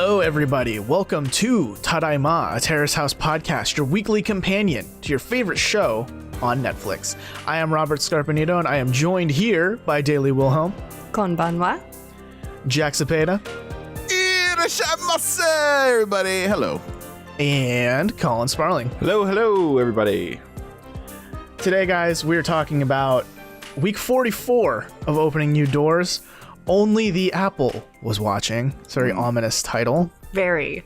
Hello, everybody. Welcome to Tadaima, a Terrace House podcast, your weekly companion to your favorite show on Netflix. I am Robert Scarpanito, and I am joined here by Daily Wilhelm. Konbanwa. Jack Cepeda. Irashaimase, everybody. Hello. And Colin Sparling. Hello, everybody. Today, guys, we're talking about week 44 of Opening New Doors. Only the Apple was watching. It's a very ominous title. Very.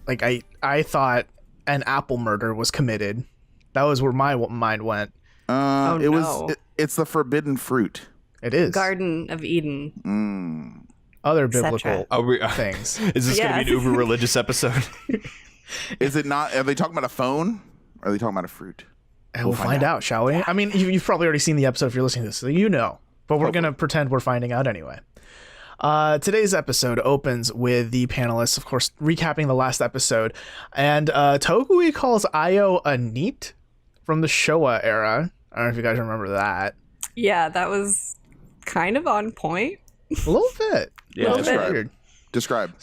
Like, I thought an apple murder was committed. That was where my mind went. It's the forbidden fruit. It is. Garden of Eden. Other biblical things. Is this going to be an uber religious episode? Is it not? Are they talking about a phone? Or are they talking about a fruit? We'll find out, shall we? I mean, you've probably already seen the episode if you're listening to this, so you know. But we're going to pretend we're finding out anyway. Today's episode opens with the panelists, of course, recapping the last episode. And Tokui calls Ayo a NEET from the Showa era. I don't know if you guys remember that. Yeah, that was kind of on point. A little bit. Yeah, Describe.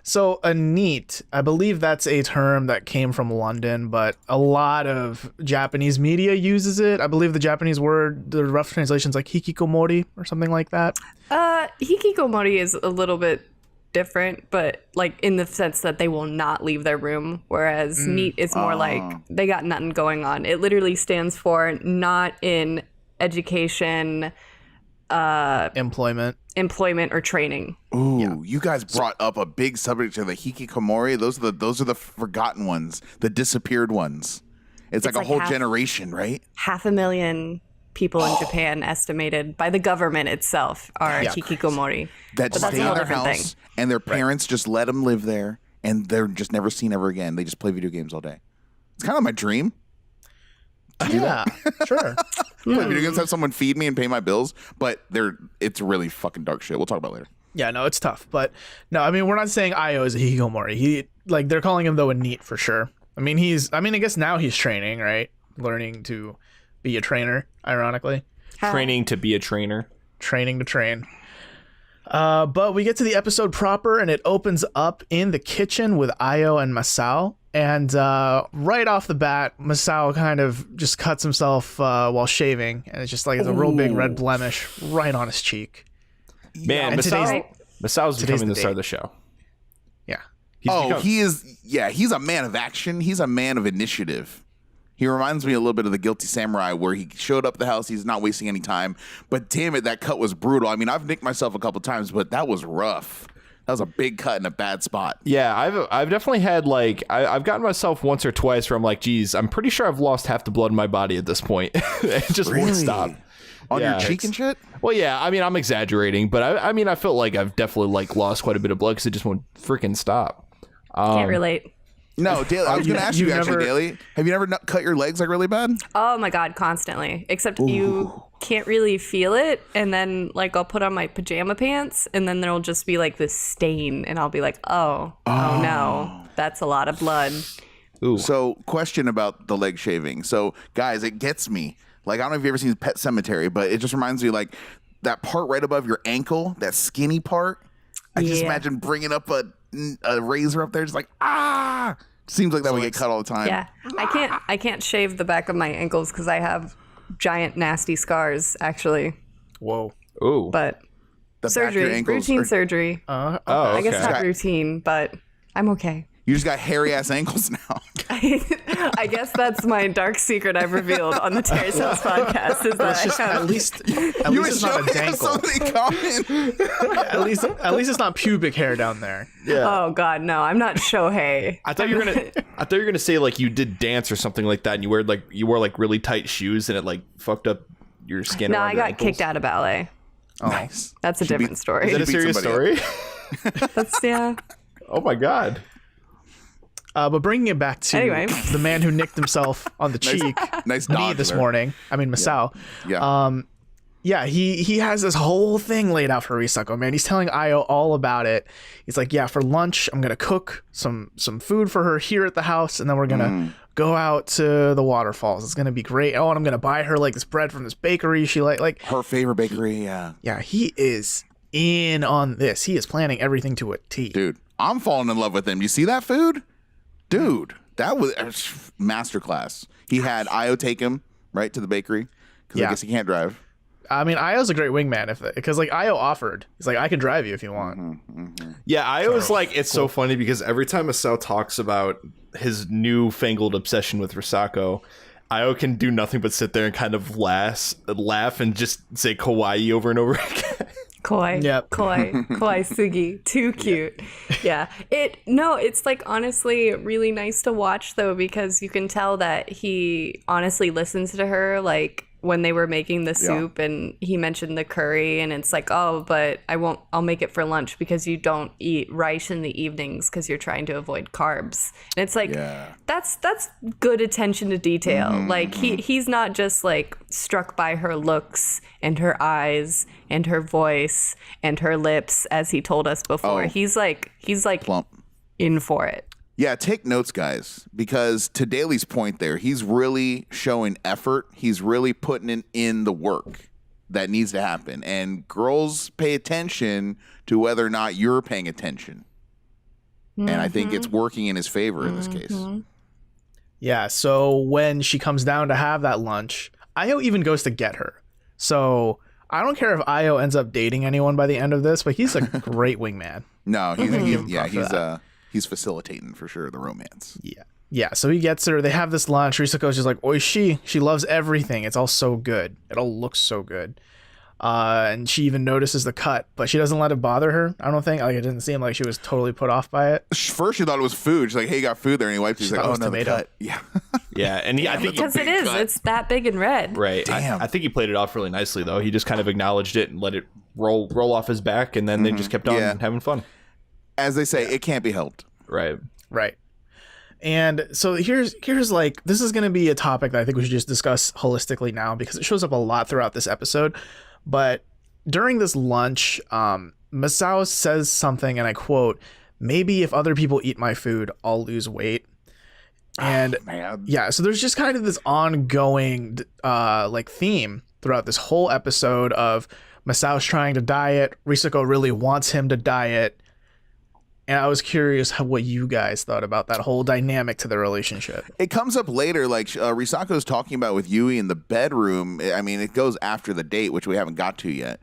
So a NEET, I believe that's a term that came from London, but a lot of Japanese media uses it. I believe the Japanese word, the rough translation's like hikikomori or something like that. Hikikomori is a little bit different, but like in the sense that they will not leave their room, whereas NEET is more like they got nothing going on. It literally stands for not in education, employment or training. Ooh, Yeah. You guys brought up a big subject to the hikikomori. Those are the forgotten ones, the disappeared ones. It's like a whole generation, right? 500,000 people in Japan estimated by the government itself are hikikomori. That But that's stay a in whole their different house, thing. and their parents just let them live there, and they're just never seen ever again. They just play video games all day. It's kind of my dream. Yeah, sure. Play video games, have someone feed me and pay my bills, but it's really fucking dark shit. We'll talk about it later. Yeah, no, it's tough. But no, I mean, we're not saying Ayo is a hikikomori. They're calling him, though, a NEET for sure. I mean, I guess now he's training, right? Learning to be a trainer, ironically. Training to be a trainer. Training to train. But we get to the episode proper, and it opens up in the kitchen with Ayo and Masao. And right off the bat, Masao kind of just cuts himself while shaving. And it's just like it's a real big red blemish right on his cheek. Man, Masao's becoming the star of the show. Yeah. He's a man of action. He's a man of initiative. He reminds me a little bit of the Guilty Samurai, where he showed up at the house. He's not wasting any time. But damn it, that cut was brutal. I mean, I've nicked myself a couple times, but that was rough. That was a big cut in a bad spot. Yeah, I've definitely had I've gotten myself once or twice where I'm like, geez, I'm pretty sure I've lost half the blood in my body at this point. It just won't stop. On your cheek and shit? Well, yeah, I mean, I'm exaggerating, but I felt like I've definitely lost quite a bit of blood because it just won't freaking stop. Can't relate. No, Daly, I was going to ask you actually, Daly. Have you ever cut your legs really bad? Oh my God, constantly. Except you can't really feel it. And then I'll put on my pajama pants and then there'll just be this stain and I'll be like, oh no, that's a lot of blood. Ooh. So question about the leg shaving. So guys, it gets me. I don't know if you've ever seen Pet Cemetery, but it just reminds me that part right above your ankle, that skinny part. I just imagine bringing up a razor up there, just seems like that would get cut all the time. Yeah, I can't shave the back of my ankles because I have giant nasty scars actually. Whoa. Ooh. But The back of your surgery, ankles routine surgery. I guess Okay. not routine, but I'm okay. You just got hairy ass ankles now. I guess that's my dark secret I've revealed on the Terrace House podcast. Is that I have At least it's not a dankle. At least it's not pubic hair down there. Yeah. Oh God, no! I'm not Shohei. I thought you were gonna say you did dance or something like that, and you wore really tight shoes, and it fucked up your skin. No, around I your got ankles. kicked out of ballet. Oh. Nice. That's a different story. Is that a serious story? That's Oh my God. But bringing it back to Anyway. the man who nicked himself on the cheek, Nice me dodge this there. morning. I mean, Masao. Yeah. He has this whole thing laid out for Risako, man. He's telling Ayo all about it. He's like, yeah, for lunch, I'm going to cook some food for her here at the house, and then we're going to go out to the waterfalls. It's going to be great. Oh, and I'm going to buy her this bread from this bakery she like Her favorite bakery, yeah. Yeah, he is in on this. He is planning everything to a T. Dude, I'm falling in love with him. You see that food? Dude, that was masterclass. He had Io take him right to the bakery because I guess he can't drive. I mean, Io's a great wingman because like Io offered. He's like, I can drive you if you want. Yeah, Io was like, it's so funny because every time Masao talks about his newfangled obsession with Risako, Io can do nothing but sit there and kind of laugh and just say kawaii over and over again. Kawaii. Yep. Kawaii Sugi. Too cute. Yeah. It's like honestly really nice to watch though, because you can tell that he honestly listens to her, like when they were making the soup and he mentioned the curry and it's like, oh, but I'll make it for lunch because you don't eat rice in the evenings because you're trying to avoid carbs. And it's like, that's good attention to detail. Like he's not just like struck by her looks and her eyes and her voice and her lips, as he told us before. He's like Plump. in for it. Yeah, take notes, guys, because to Daly's point there, he's really showing effort. He's really putting in the work that needs to happen. And girls pay attention to whether or not you're paying attention. And I think it's working in his favor in this case. Yeah, so when she comes down to have that lunch, Io even goes to get her. So I don't care if Io ends up dating anyone by the end of this, but he's a great wingman. No, he's facilitating for sure the romance. Yeah, so he gets her. They have this lunch. Risako's just like, oishi. She loves everything. It's all so good. It all looks so good. And she even notices the cut, but she doesn't let it bother her. I don't think. Like, it didn't seem like she was totally put off by it. First, she thought it was food. She's like, hey, you got food there. And he wiped it. She's like, oh, no, tomato. cut. Yeah. Yeah, and I think Because it is. cut. It's that big and red. right. Damn. I think he played it off really nicely though. He just kind of acknowledged it and let it roll off his back, and then they just kept on having fun. As they say, it can't be helped. Right. Right. And so here's like, this is going to be a topic that I think we should just discuss holistically now because it shows up a lot throughout this episode. But during this lunch, Masao says something, and I quote, "Maybe if other people eat my food, I'll lose weight." And yeah, so there's just kind of this ongoing like theme throughout this whole episode of Masao's trying to diet. Risako really wants him to diet. And I was curious what you guys thought about that whole dynamic to the relationship. It comes up later, like Risako's talking about with Yui in the bedroom. I mean, it goes after the date, which we haven't got to yet.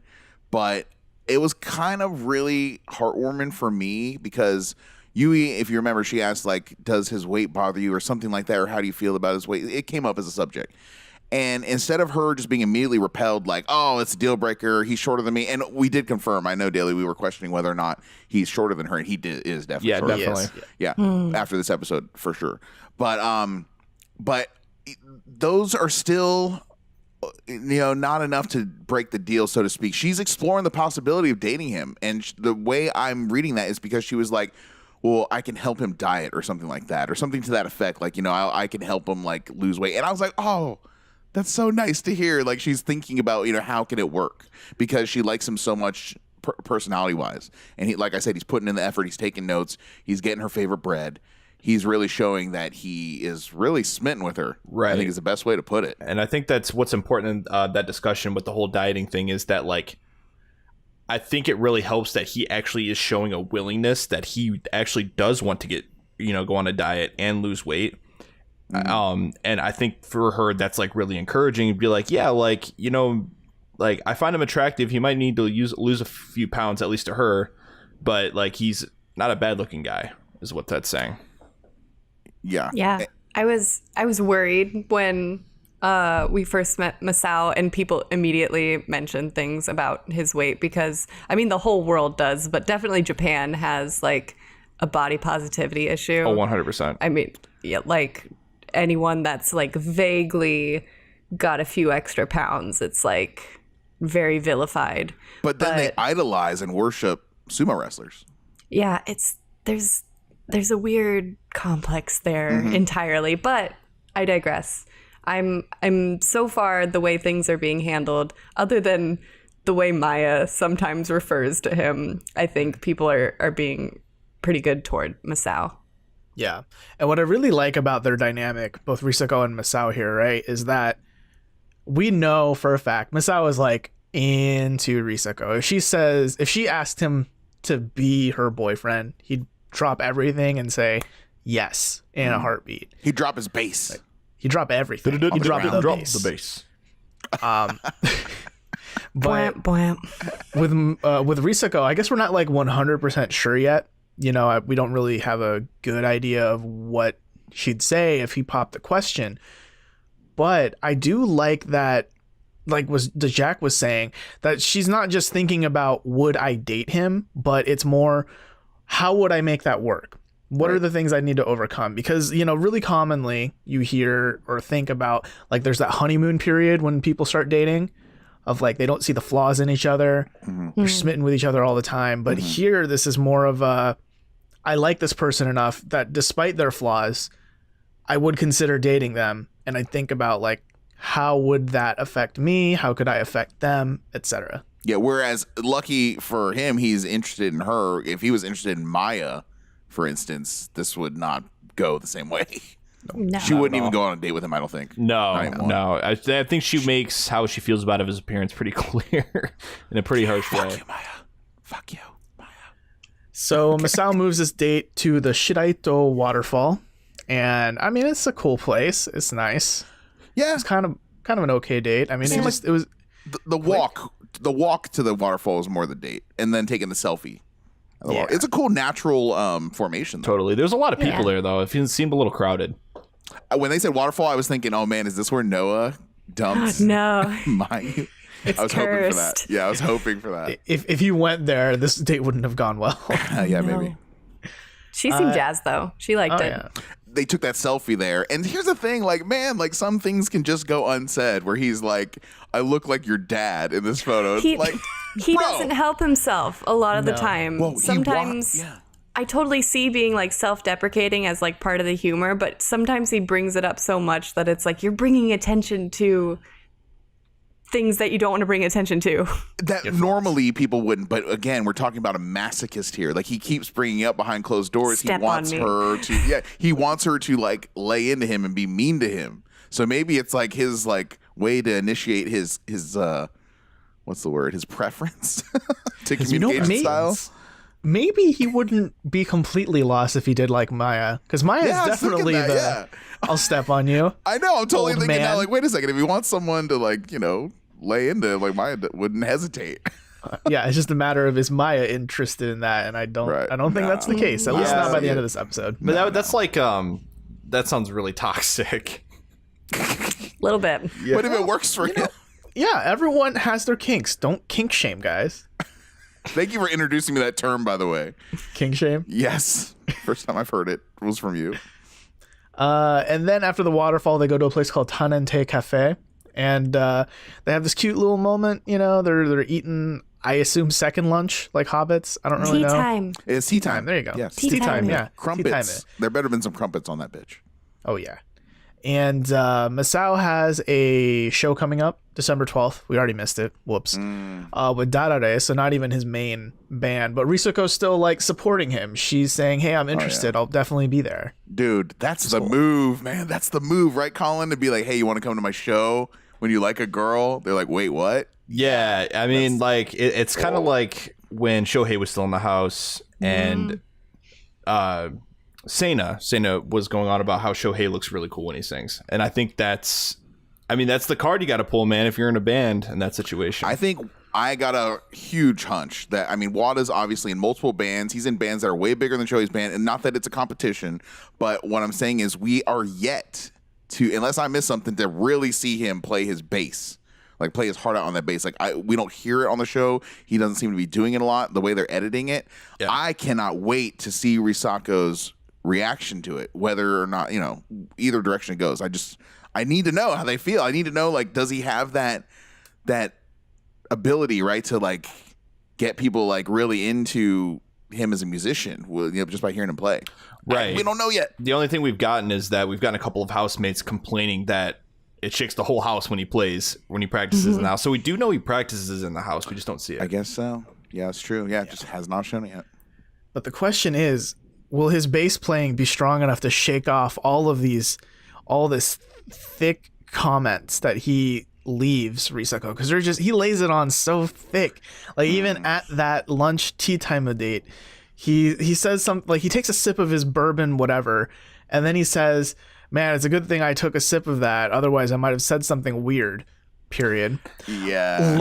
But it was kind of really heartwarming for me because Yui, if you remember, she asked, like, does his weight bother you or something like that, or how do you feel about his weight? It came up as a subject. And instead of her just being immediately repelled, like, oh, it's a deal breaker, he's shorter than me. And we did confirm, I know, Daly, we were questioning whether or not he's shorter than her, and he is definitely Yeah, shorter. definitely. Yeah, after this episode, for sure. But those are still, not enough to break the deal, so to speak. She's exploring the possibility of dating him. And the way I'm reading that is because she was like, well, I can help him diet or something like that, or something to that effect. Like, I can help him, like, lose weight. And I was like, oh, that's so nice to hear. Like, she's thinking about, how can it work? Because she likes him so much personality-wise. And he, like I said, he's putting in the effort. He's taking notes. He's getting her favorite bread. He's really showing that he is really smitten with her. Right. I think is the best way to put it. And I think that's what's important in that discussion with the whole dieting thing is that, like, I think it really helps that he actually is showing a willingness that he actually does want to get, go on a diet and lose weight. And I think for her, that's like really encouraging to be like, yeah, like, like I find him attractive. He might need to lose a few pounds, at least to her, but like, he's not a bad looking guy is what that's saying. Yeah. Yeah. I was worried when we first met Masao and people immediately mentioned things about his weight because, I mean, the whole world does, but definitely Japan has like a body positivity issue. Oh, 100%. I mean, yeah, like anyone that's like vaguely got a few extra pounds, it's like very vilified. But then they idolize and worship sumo wrestlers. Yeah, there's a weird complex there entirely, but I digress. I'm so far the way things are being handled, other than the way Maya sometimes refers to him, I think people are being pretty good toward Masao. Yeah. And what I really like about their dynamic, both Risako and Masao here, right, is that we know for a fact Masao is like into Risako. If she asked him to be her boyfriend, he'd drop everything and say yes in a heartbeat. He'd drop his bass. He'd drop everything. He'd drop the bass. But Bwamp. with Risako, I guess we're not like 100% sure yet. You know, we don't really have a good idea of what she'd say if he popped the question. But I do like that, like the Jack was saying, that she's not just thinking about would I date him, but it's more how would I make that work? What are the things I need to overcome? Because, you know, really commonly you hear or think about like there's that honeymoon period when people start dating of like they don't see the flaws in each other. They're smitten with each other all the time. But here, this is more of a I like this person enough that despite their flaws, I would consider dating them. And I think about like how would that affect me? How could I affect them, etc. Yeah, whereas lucky for him, he's interested in her. If he was interested in Maya, for instance, this would not go the same way. No. She wouldn't even go on a date with him, I don't think. No. I think she makes how she feels about his appearance pretty clear in a pretty harsh way. Fuck you, Maya. Fuck you, Maya. So Masao moves his date to the Shiraito waterfall. And I mean, it's a cool place. It's nice. Yeah. It's kind of an okay date. I mean, it was the walk to the waterfall is more the date, and then taking the selfie. Yeah. It's a cool natural formation, though. Totally. There's a lot of people there, though. It seemed a little crowded. When they said waterfall, I was thinking, oh man, is this where Noah dumps No. Maya? It's I was cursed. hoping for that. Yeah, I was hoping for that. if you went there, this date wouldn't have gone well. Yeah, maybe. She seemed jazzed though. She liked it. Yeah. They took that selfie there. And here's the thing, like, man, like some things can just go unsaid where he's like, I look like your dad in this photo. He like, he bro. doesn't help himself a lot of the time. Well, Sometimes I totally see being like self-deprecating as like part of the humor, but sometimes he brings it up so much that it's like you're bringing attention to things that you don't want to bring attention to. That normally people wouldn't, but again, we're talking about a masochist here. Like he keeps bringing up behind closed doors. Step he wants on me. her to, he wants her to like lay into him and be mean to him. So maybe it's like his like way to initiate his what's the word? His preference to communication style. Maybe he wouldn't be completely lost if he did like Maya, because Maya is I was thinking definitely that, I'll step on you. I know. I'm totally Old thinking now. man. Like, wait a second. If he wants someone to like, lay into, like Maya wouldn't hesitate. Yeah, it's just a matter of is Maya interested in that, and I don't think that's the case. At least not by the end of this episode. But that's like that sounds really toxic. A little bit. But if it works for him. Yeah, everyone has their kinks. Don't kink shame, guys. Thank you for introducing me to that term, by the way. Kink shame. Yes. First time I've heard it was from you. And then after the waterfall, they go to a place called Tanente Cafe, and they have this cute little moment. They're eating, I assume, second lunch like hobbits. I don't really know. Tea time. It's tea time. There you go. Yes. Tea time. Yeah. Crumpets. Tea time. There better been some crumpets on that bitch. Oh yeah. And Masao has a show coming up December 12th. We already missed it. Whoops. With Darare, so not even his main band. But Risako's still like supporting him. She's saying, hey, I'm interested. I'll definitely be there. Dude, that's the move, man. That's the move, right, Colin? To be like, hey, you want to come to my show when you like a girl? They're like, wait, what? Yeah, I mean, like it's kind of like when Shohei was still in the house and Sena was going on about how Shohei looks really cool when he sings. And I think that's the card you got to pull, man, if you're in a band in that situation. I think I got a huge hunch that, Wada's obviously in multiple bands. He's in bands that are way bigger than Shohei's band. And not that it's a competition, but what I'm saying is we are yet to, unless I miss something, to really see him play his bass. Like play his heart out on that bass. Like we don't hear it on the show. He doesn't seem to be doing it a lot. The way they're editing it, yeah. I cannot wait to see Risako's reaction to it, whether or not either direction it goes. I need to know how they feel. I need to know, like, does he have that ability, right, to like get people like really into him as a musician, just by hearing him play. Right. We don't know yet. The only thing we've gotten is that we've gotten a couple of housemates complaining that it shakes the whole house when he practices in the house. So we do know he practices in the house. We just don't see it. I guess so. Yeah, it's true. Yeah, it just has not shown it yet. But the question is, will his bass playing be strong enough to shake off all this thick comments that he leaves Risako? Because he lays it on so thick. Like even at that lunch tea time date, he says something like he takes a sip of his bourbon, whatever, and then he says, "Man, it's a good thing I took a sip of that. Otherwise, I might have said something weird." Period. Yeah.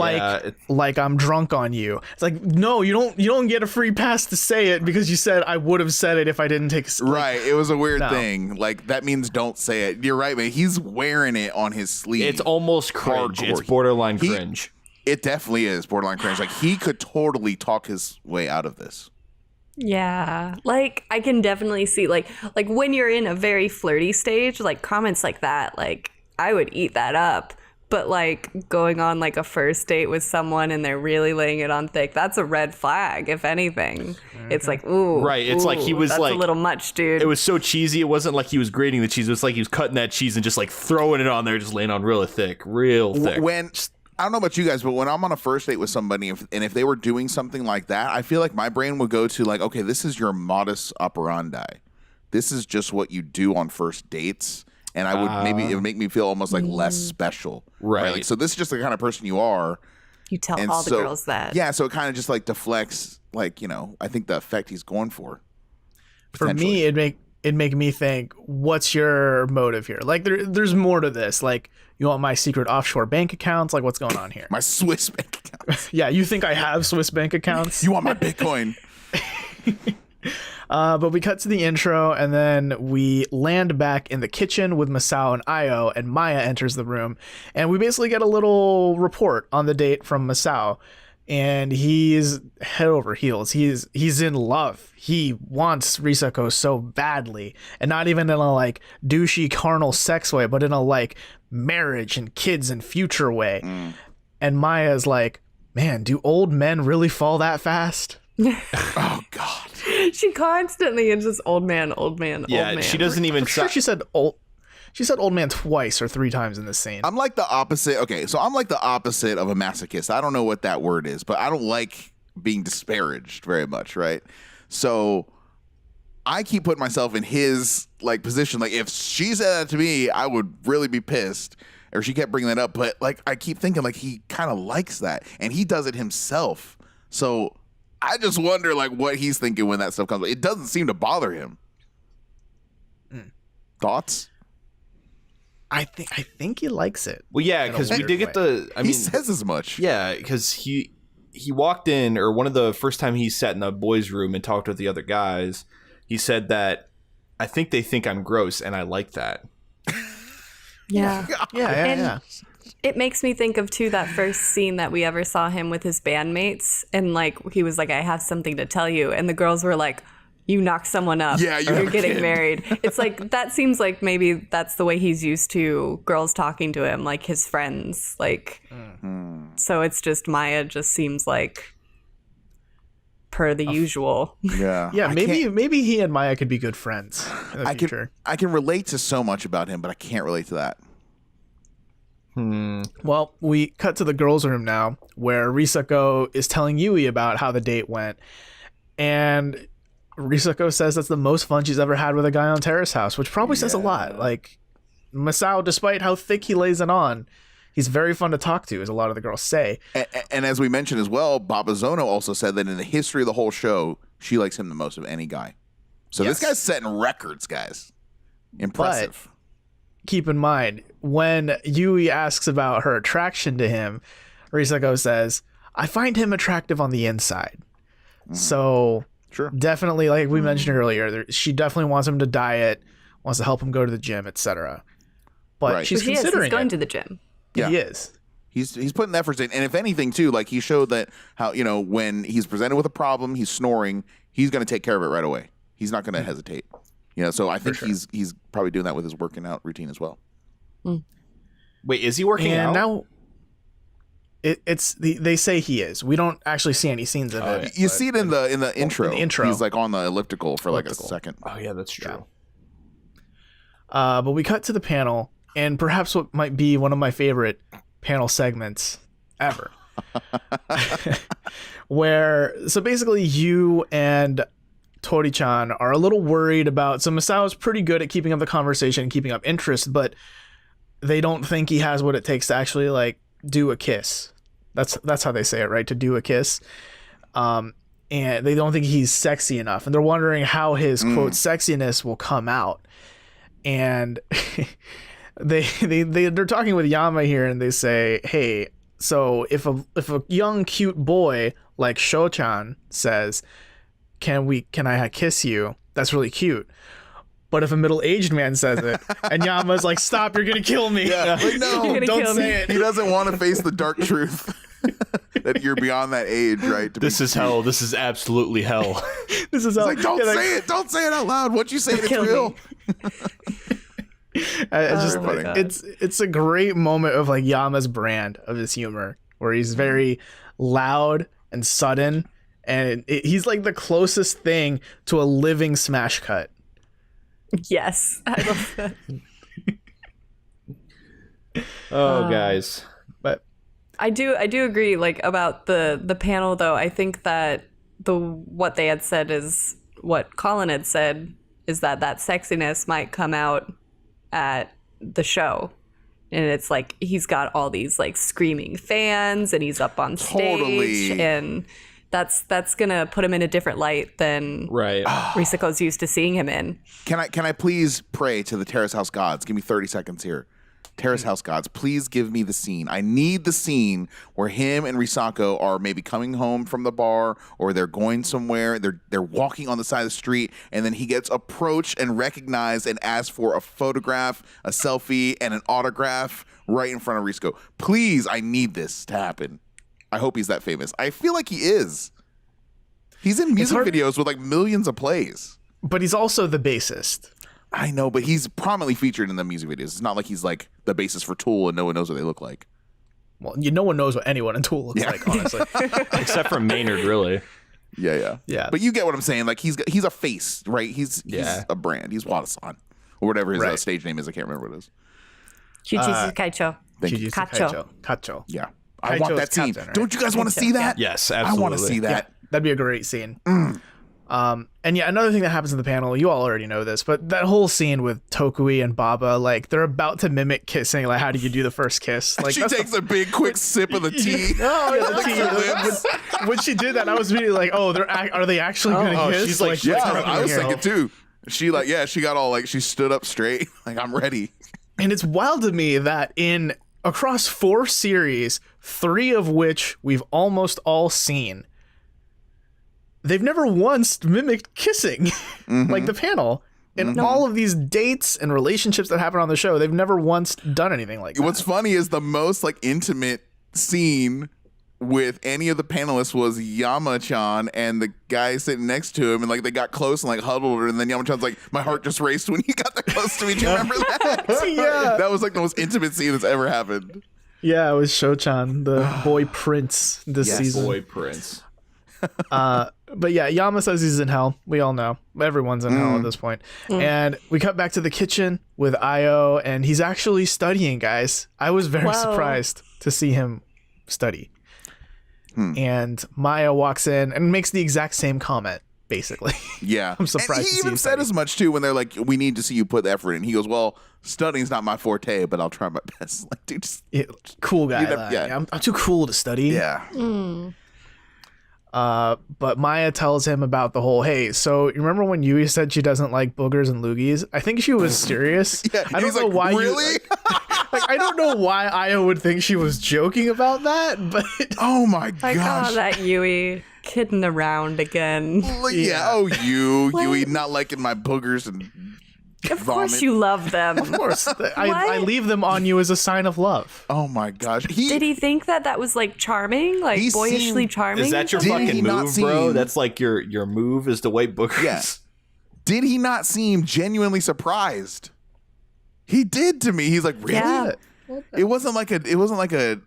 Like I'm drunk on you. It's like, no, you don't get a free pass to say it because you said I would have said it if I didn't take a sip. Right. It was a weird thing. Like, that means don't say it. You're right, man. He's wearing it on his sleeve. It's almost cringe. Hardcore. It's borderline cringe. It definitely is borderline cringe. Like, he could totally talk his way out of this. Yeah, like I can definitely see like when you're in a very flirty stage, like comments like that, like I would eat that up. But like going on like a first date with someone and they're really laying it on thick, that's a red flag. If anything, it's like, ooh, right. It's like he was that's like a little much, dude. It was so cheesy. It wasn't like he was grating the cheese. It was like he was cutting that cheese and just like throwing it on there, just laying on real thick. When I don't know about you guys, but when I'm on a first date with somebody, if they were doing something like that, I feel like my brain would go to like, okay, this is your modus operandi. This is just what you do on first dates. And I would maybe it would make me feel almost like less special. Right. Like, so this is just the kind of person you are. You tell all the girls that. Yeah. So it kind of just like deflects, like, you know, I think the effect he's going for. For me, it'd make me think, what's your motive here? Like there's more to this. Like, you want my secret offshore bank accounts? Like, what's going on here? My Swiss bank accounts. Yeah, you think I have Swiss bank accounts? You want my Bitcoin? But we cut to the intro, and then we land back in the kitchen with Masao and Ayo, and Maya enters the room, and we basically get a little report on the date from Masao, and he's head over heels. He's in love. He wants Risako so badly, and not even in a like douchey carnal sex way, but in a like marriage and kids and future way. And Maya's like, man, do old men really fall that fast? Oh God. She constantly is just old man, old man, yeah, old man. she doesn't even. I'm sure she said old man twice or 3 times in this scene. I'm like the opposite. Okay, so I'm like the opposite of a masochist. I don't know what that word is, but I don't like being disparaged very much, right? So I keep putting myself in his like position. Like, if she said that to me, I would really be pissed. Or she kept bringing that up, but like I keep thinking like he kind of likes that, and he does it himself. So I just wonder like what he's thinking when that stuff comes. It doesn't seem to bother him. Thoughts? I think he likes it. Well, yeah, because we did get the. I mean, he says as much. Yeah, because he walked in, or one of the first time he sat in the boys' room and talked with the other guys, he said that I think they think I'm gross, and I like that. Yeah. Yeah. It makes me think of, too, that first scene that we ever saw him with his bandmates. And, like, he was like, I have something to tell you. And the girls were like, you knocked someone up. Yeah, you're getting married. It's like, that seems like maybe that's the way he's used to girls talking to him, like his friends. Like, so it's just Maya just seems like per the usual. Yeah. Yeah, maybe he and Maya could be good friends in the future. I can relate to so much about him, but I can't relate to that. Well, we cut to the girls' room now, where Risako is telling Yui about how the date went. And Risako says that's the most fun she's ever had with a guy on Terrace House, which probably says a lot. Like, Masao, despite how thick he lays it on, he's very fun to talk to, as a lot of the girls say. And as we mentioned as well, Babazono also said that in the history of the whole show, she likes him the most of any guy. So This guy's setting records, guys. Impressive. But keep in mind, when Yui asks about her attraction to him, Risako says, I find him attractive on the inside. So Sure. definitely, like we mentioned earlier, she definitely wants him to diet, wants to help him go to the gym, etc. But Right. she's But considering he's going it. to the gym. Yeah. He is. He's putting the efforts in. And if anything, too, like he showed that how, you know, when he's presented with a problem, he's snoring, he's going to take care of it right away. He's not going to hesitate. You know, so I think sure. he's probably doing that with his working out routine as well. Wait, is he working And out? now they say he is. We don't actually see any scenes of it. You see it in the intro. in the intro. He's like on the elliptical for like a Elliptical. second. Oh yeah, that's true. But we cut to the panel, and perhaps what might be one of my favorite panel segments ever. So basically you and Tori-chan are a little worried about, so Masao's pretty good at keeping up the conversation and keeping up interest, but they don't think he has what it takes to actually like do a kiss. That's how they say it, right? To do a kiss. and they don't think he's sexy enough, and they're wondering how his quote sexiness will come out. And they're talking with Yama here, and they say, hey, so if a young cute boy like Sho-chan says, can I kiss you, that's really cute. But if a middle-aged man says it, and Yama's like, stop, you're gonna kill me. Yeah, like, no, don't say it. He doesn't want to face the dark truth that you're beyond that age, right? This is hell. This is absolutely hell. This is how, like, don't say it. Don't say it out loud. Once you say it, it's Kill me. real. It's a great moment of like Yama's brand of his humor, where he's very loud and sudden, and he's like the closest thing to a living smash cut. Yes, I love that. Guys. But I do agree, like, about the panel, though. I think that what they had said is what Colin had said, is that sexiness might come out at the show. And it's like he's got all these like screaming fans, and he's up on stage, Totally. and that's gonna put him in a different light than Risako's used to seeing him in. Can I please pray to the Terrace House gods? Give me 30 seconds here. Terrace House gods, please give me the scene. I need the scene where him and Risako are maybe coming home from the bar, or they're going somewhere. They're walking on the side of the street, and then he gets approached and recognized and asked for a photograph, a selfie, and an autograph right in front of Risako. Please, I need this to happen. I hope he's that famous. I feel like he is. He's in music videos with like millions of plays. But he's also the bassist. I know, but he's prominently featured in the music videos. It's not like he's like the bassist for Tool and no one knows what they look like. Well, no one knows what anyone in Tool looks like, honestly. Except for Maynard, really. Yeah. But you get what I'm saying. Like he's a face, right? He's a brand. He's Wada-san or whatever his stage name is. I can't remember what it is. Jujutsu Kaicho. Jujutsu Kacho. Kacho. Yeah. I want that scene. Captain, right? Don't you guys want to see that? Yes, absolutely. I want to see that. That'd be a great scene. And yeah, another thing that happens in the panel, you all already know this, but that whole scene with Tokui and Baba, like they're about to mimic kissing. Like, how do you do the first kiss? Like, She takes a big, quick sip of the tea. When she did that, I was really like, oh, are they actually gonna kiss? she's like, Yeah, I was thinking too. She got all like, she stood up straight. Like, I'm ready. And it's wild to me that across 4 series, 3 of which we've almost all seen, they've never once mimicked kissing, like the panel. In all of these dates and relationships that happen on the show, they've never once done anything like that. What's funny is the most like intimate scene with any of the panelists was Yama-chan and the guy sitting next to him, and like they got close and like huddled, and then Yama-chan's like, my heart just raced when you got that close to me. Do you remember that? Yeah. That was like the most intimate scene that's ever happened. Yeah, it was Sho-chan, the boy prince this season. Boy Prince. But yeah, Yama says he's in hell. We all know. Everyone's in hell at this point. And we cut back to the kitchen with Io, and he's actually studying, guys. I was very surprised to see him study. And Maya walks in and makes the exact same comment, basically. Yeah. I'm surprised And to he see even you said study. as much too when they're like, we need to see you put the effort in. He goes, well, studying's not my forte, but I'll try my best. Like, dude, just, Yeah, cool guy. Yeah. I'm too cool to study. yeah. But Maya tells him about the whole, hey, so you remember when Yui said she doesn't like boogers and loogies? I think she was serious. Yeah. I don't He's know like, why really? I don't know why Io would think she was joking about that, but Oh my Like, gosh. oh, that Yui kidding around again. Like, yeah. Oh, Yui not liking my boogers and Of course vomit. you love them. of course, I leave them on you as a sign of love. Oh my gosh. Did he think that was like charming, like He boyishly seemed- charming? Is that your Did fucking he not move, bro? seem- That's like your move is to wipe boogers. Yes. Did he not seem genuinely surprised? He did to me. He's like, really? Yeah. It wasn't like a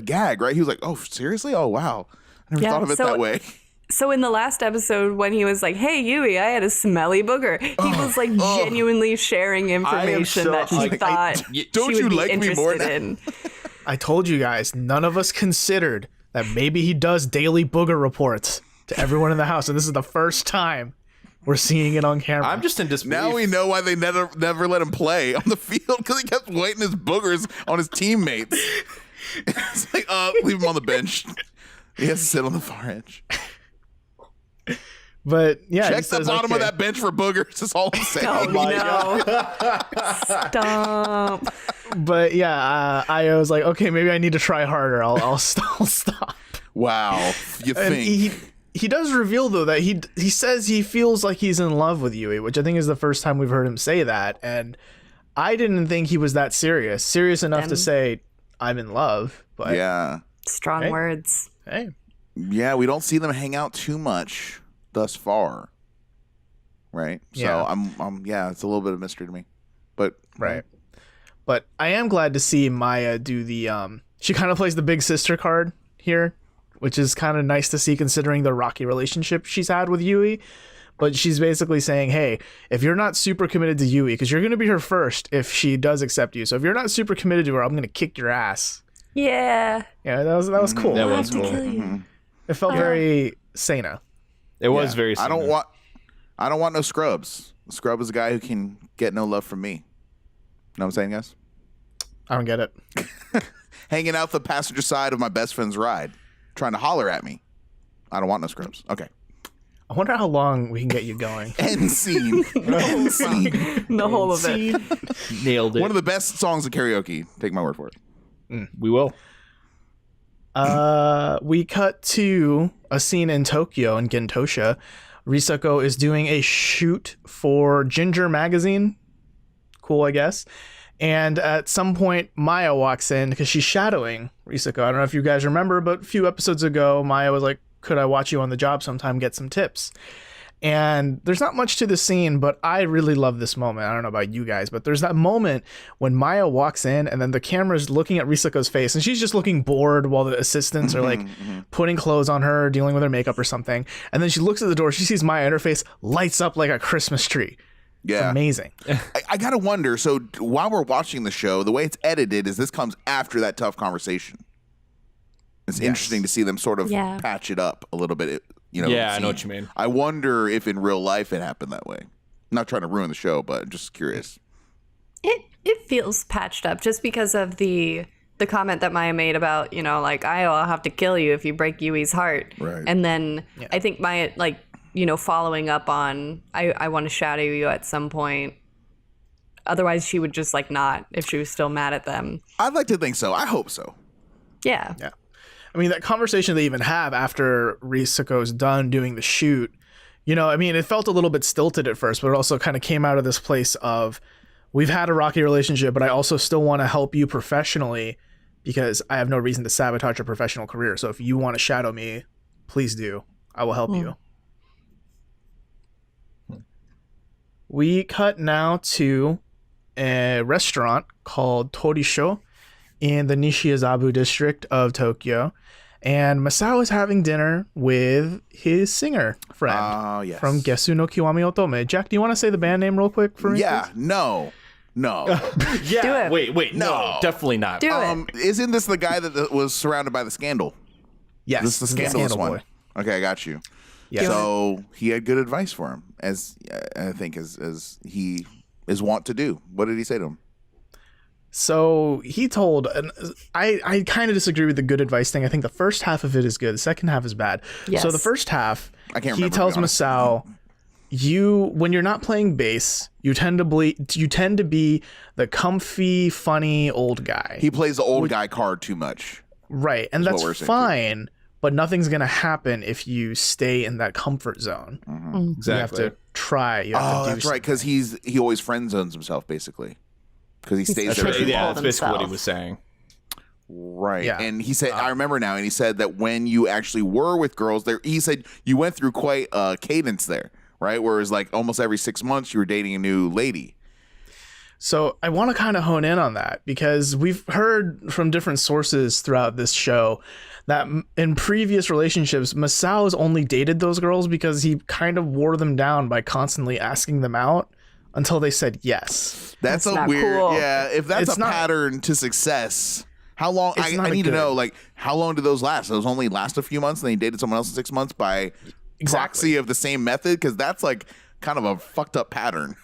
gag, right? He was like, oh, seriously? Oh, wow. I never Yeah, thought of it so- that way. So in the last episode, when he was like, "Hey Yui, I had a smelly booger," he was like genuinely sharing information so- that he like, thought don't she you would be like me more interested now? in. I told you guys, none of us considered that maybe he does daily booger reports to everyone in the house, and this is the first time we're seeing it on camera. I'm just in disbelief. Now we know why they never let him play on the field, because he kept waiting his boogers on his teammates. It's like, leave him on the bench. He has to sit on the far edge. But yeah, he Check the says, bottom of okay. that bench for boogers. That's all I'm saying. Oh, no. Stop. But yeah, I was like, okay, maybe I need to try harder. I'll stop. Wow, you And think? he does reveal though that he says he feels like he's in love with Yui, which I think is the first time we've heard him say that. And I didn't think he was that serious enough to say I'm in love. But Yeah. Strong words. hey, Yeah, we don't see them hang out too much thus far. Right? So Yeah. I'm yeah, it's a little bit of mystery to me. But right. But I am glad to see Maya do the she kind of plays the big sister card here, which is kind of nice to see considering the rocky relationship she's had with Yui. But she's basically saying, hey, if you're not super committed to Yui, because you're going to be her first if she does accept you. So if you're not super committed to her, I'm going to kick your ass. Yeah. Yeah, that was cool. That I was have to cool. kill you. It felt very Sena. It was yeah, very. I don't want no scrubs. A scrub is a guy who can get no love from me. Know what I'm saying, guys? I don't get it. Hanging out the passenger side of my best friend's ride, trying to holler at me. I don't want no scrubs. Okay. I wonder how long we can get you going. End scene. End scene. The whole of it. Nailed it. One of the best songs of karaoke. Take my word for it. We will. We cut to a scene in Tokyo in Gintosha. Risako is doing a shoot for Ginger magazine. Cool, I guess. And at some point, Maya walks in because she's shadowing Risako. I don't know if you guys remember, but a few episodes ago, Maya was like, could I watch you on the job sometime, get some tips? And there's not much to the scene, but I really love this moment. I don't know about you guys, but there's that moment when Maya walks in and then the camera's looking at Risako's face and she's just looking bored while the assistants are like putting clothes on her, dealing with her makeup or something. And then she looks at the door, she sees Maya and her face lights up like a Christmas tree. Yeah. It's amazing. I gotta wonder. So while we're watching the show, the way it's edited is this comes after that tough conversation. It's interesting to see them sort of patch it up a little bit. Yeah, I know what you mean. I wonder if in real life it happened that way. I'm not trying to ruin the show, but just curious. It feels patched up just because of the comment that Maya made about, like, I'll have to kill you if you break Yui's heart. Right. And then I think Maya, like, following up on, I want to shadow you at some point. Otherwise, she would just, like, not if she was still mad at them. I'd like to think so. I hope so. Yeah. Yeah. I mean, that conversation they even have after Risako's done doing the shoot, it felt a little bit stilted at first, but it also kind of came out of this place of, we've had a rocky relationship, but I also still want to help you professionally because I have no reason to sabotage your professional career. So if you want to shadow me, please do. I will help you. We cut now to a restaurant called Torisho in the Nishiazabu district of Tokyo. And Masao is having dinner with his singer friend Yes. from Gesu no Kiwami Otome. Jack, do you want to say the band name real quick for me? Yeah. please? No. Yeah. Do it. Wait. No, definitely not. Do it. Isn't this the guy that was surrounded by the scandal? Yes. This is the scandalous one. Okay, I got you. Yeah. So he had good advice for him, as I think as he is wont to do. What did he say to him? So he told, and I kind of disagree with the good advice thing. I think the first half of it is good. The second half is bad. Yes. So the first half, I can't he remember, tells to be honest. Masao, when you're not playing bass, you tend to be the comfy, funny old guy. He plays the old guy card too much. Right. And what we're that's saying, fine, but nothing's going to happen if you stay in that comfort zone. Exactly. You have to try. You have to do That's right, because he always friend zones himself, basically. Because he stays there. Yeah. That's basically what he himself. was saying. Right. Yeah. And he said, I remember now, and he said that when you actually were with girls there, he said you went through quite a cadence there, right? Where it was like almost every 6 months you were dating a new lady. So I want to kind of hone in on that because we've heard from different sources throughout this show that in previous relationships, Masao has only dated those girls because he kind of wore them down by constantly asking them out until they said yes. That's a not weird, cool. yeah. If that's It's a not- pattern to success, how long? It's not I a need to good- know, like, how long did those last? Those only last a few months, and then he dated someone else in 6 months by proxy of the same method, because that's like kind of a fucked up pattern.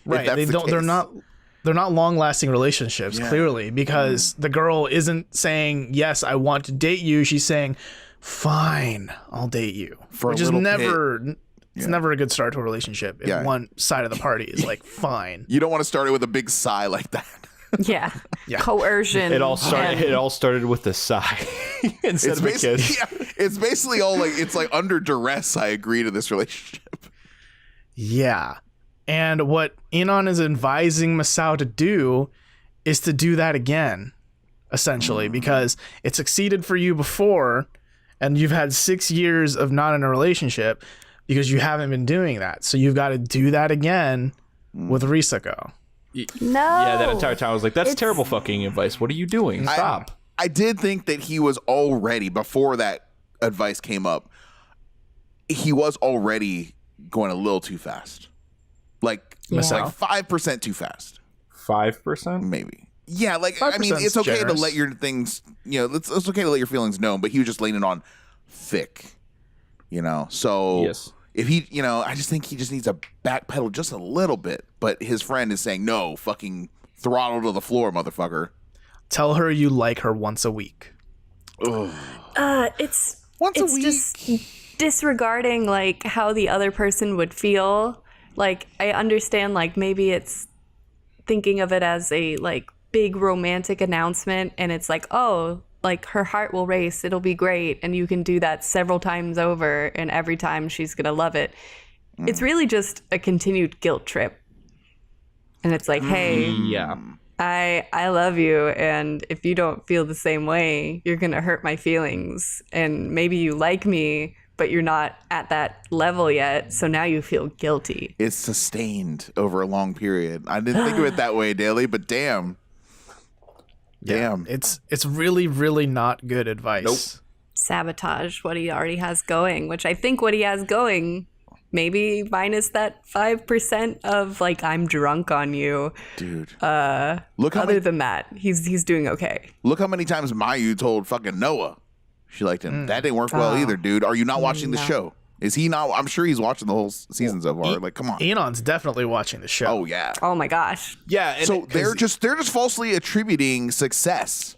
Right. that's They the don't. They're case. not long-lasting relationships, Yeah. clearly, because the girl isn't saying, yes, I want to date you. She's saying, fine, I'll date you. For a Which is little never, it's never a good start to a relationship if one side of the party is like, fine. You don't want to start it with a big sigh like that. Yeah. Coercion. It all started with a sigh instead of a kiss. Yeah, it's basically all like, it's like under duress I agree to this relationship. Yeah. And what Inon is advising Masao to do is to do that again, essentially, because it succeeded for you before, and you've had 6 years of not in a relationship because you haven't been doing that. So you've got to do that again with Risako. No. Yeah, that entire time I was like, that's terrible fucking advice. What are you doing? Stop. I did think that he was already, before that advice came up, he was already going a little too fast. Like 5% too fast. 5%? Maybe. Yeah, like, I mean, it's okay to let your things, it's okay to let your feelings known, but he was just leaning on Thicc, So if he, I just think he just needs to backpedal just a little bit. But his friend is saying, no, fucking throttle to the floor, motherfucker. Tell her you like her once a week. It's once a week. Just disregarding like how the other person would feel. Like, I understand, like, maybe it's thinking of it as a like big romantic announcement, and it's like, oh, like her heart will race, it'll be great, and you can do that several times over, and every time she's gonna love it. It's really just a continued guilt trip, and it's like, hey, I love you, and if you don't feel the same way, you're gonna hurt my feelings, and maybe you like me, but you're not at that level yet, so now you feel guilty. It's sustained over a long period. I didn't think of it that way, Daly, but damn. Damn. It's really, really not good advice. Nope. Sabotage what he already has going, which I think what he has going, maybe minus that 5% of like, I'm drunk on you. Dude. Look other than that, he's doing okay. Look how many times Mayu told fucking Noah she liked him. That didn't work well either, dude. Are you not watching the show? Is he not? I'm sure he's watching the whole season so far. Like, come on. Enon's definitely watching the show. Oh yeah. Oh my gosh. Yeah. And so they're just falsely attributing success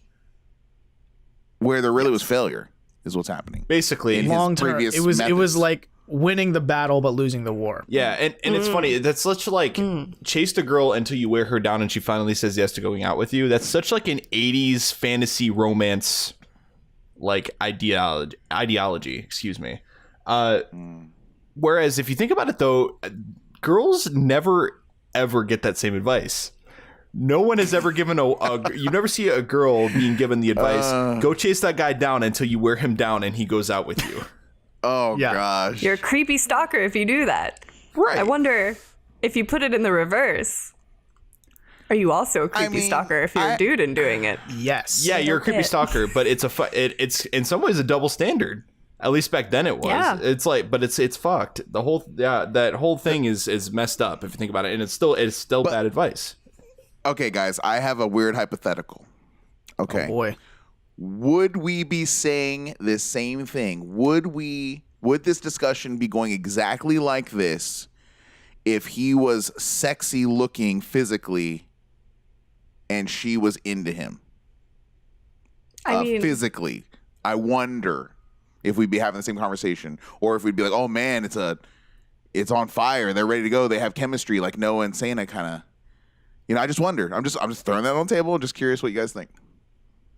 where there really was failure. Is what's happening. Basically, long term, it was like winning the battle but losing the war. Yeah, and it's funny. That's such like chase the girl until you wear her down and she finally says yes to going out with you. That's such like an 80s fantasy romance like ideology, excuse me. Whereas if you think about it though, girls never ever get that same advice. No one has ever given you never see a girl being given the advice, go chase that guy down until you wear him down and he goes out with you. Oh gosh. You're a creepy stalker if you do that. Right. I wonder if you put it in the reverse. Are you also a creepy stalker if you're a dude and doing it? Yes. Yeah, you're a creepy stalker, but it's it's in some ways a double standard. At least back then it was. Yeah. It's like, but it's fucked. The whole that whole thing is messed up if you think about it, and it's still bad advice. Okay, guys, I have a weird hypothetical. Okay. Oh boy. Would we be saying the same thing? Would this discussion be going exactly like this if he was sexy looking physically and she was into him? I mean, physically. I wonder if we'd be having the same conversation, or if we'd be like, oh man, it's on fire. They're ready to go. They have chemistry like Noah and Sana kind of. I just wonder. I'm just throwing that on the table. Just curious what you guys think.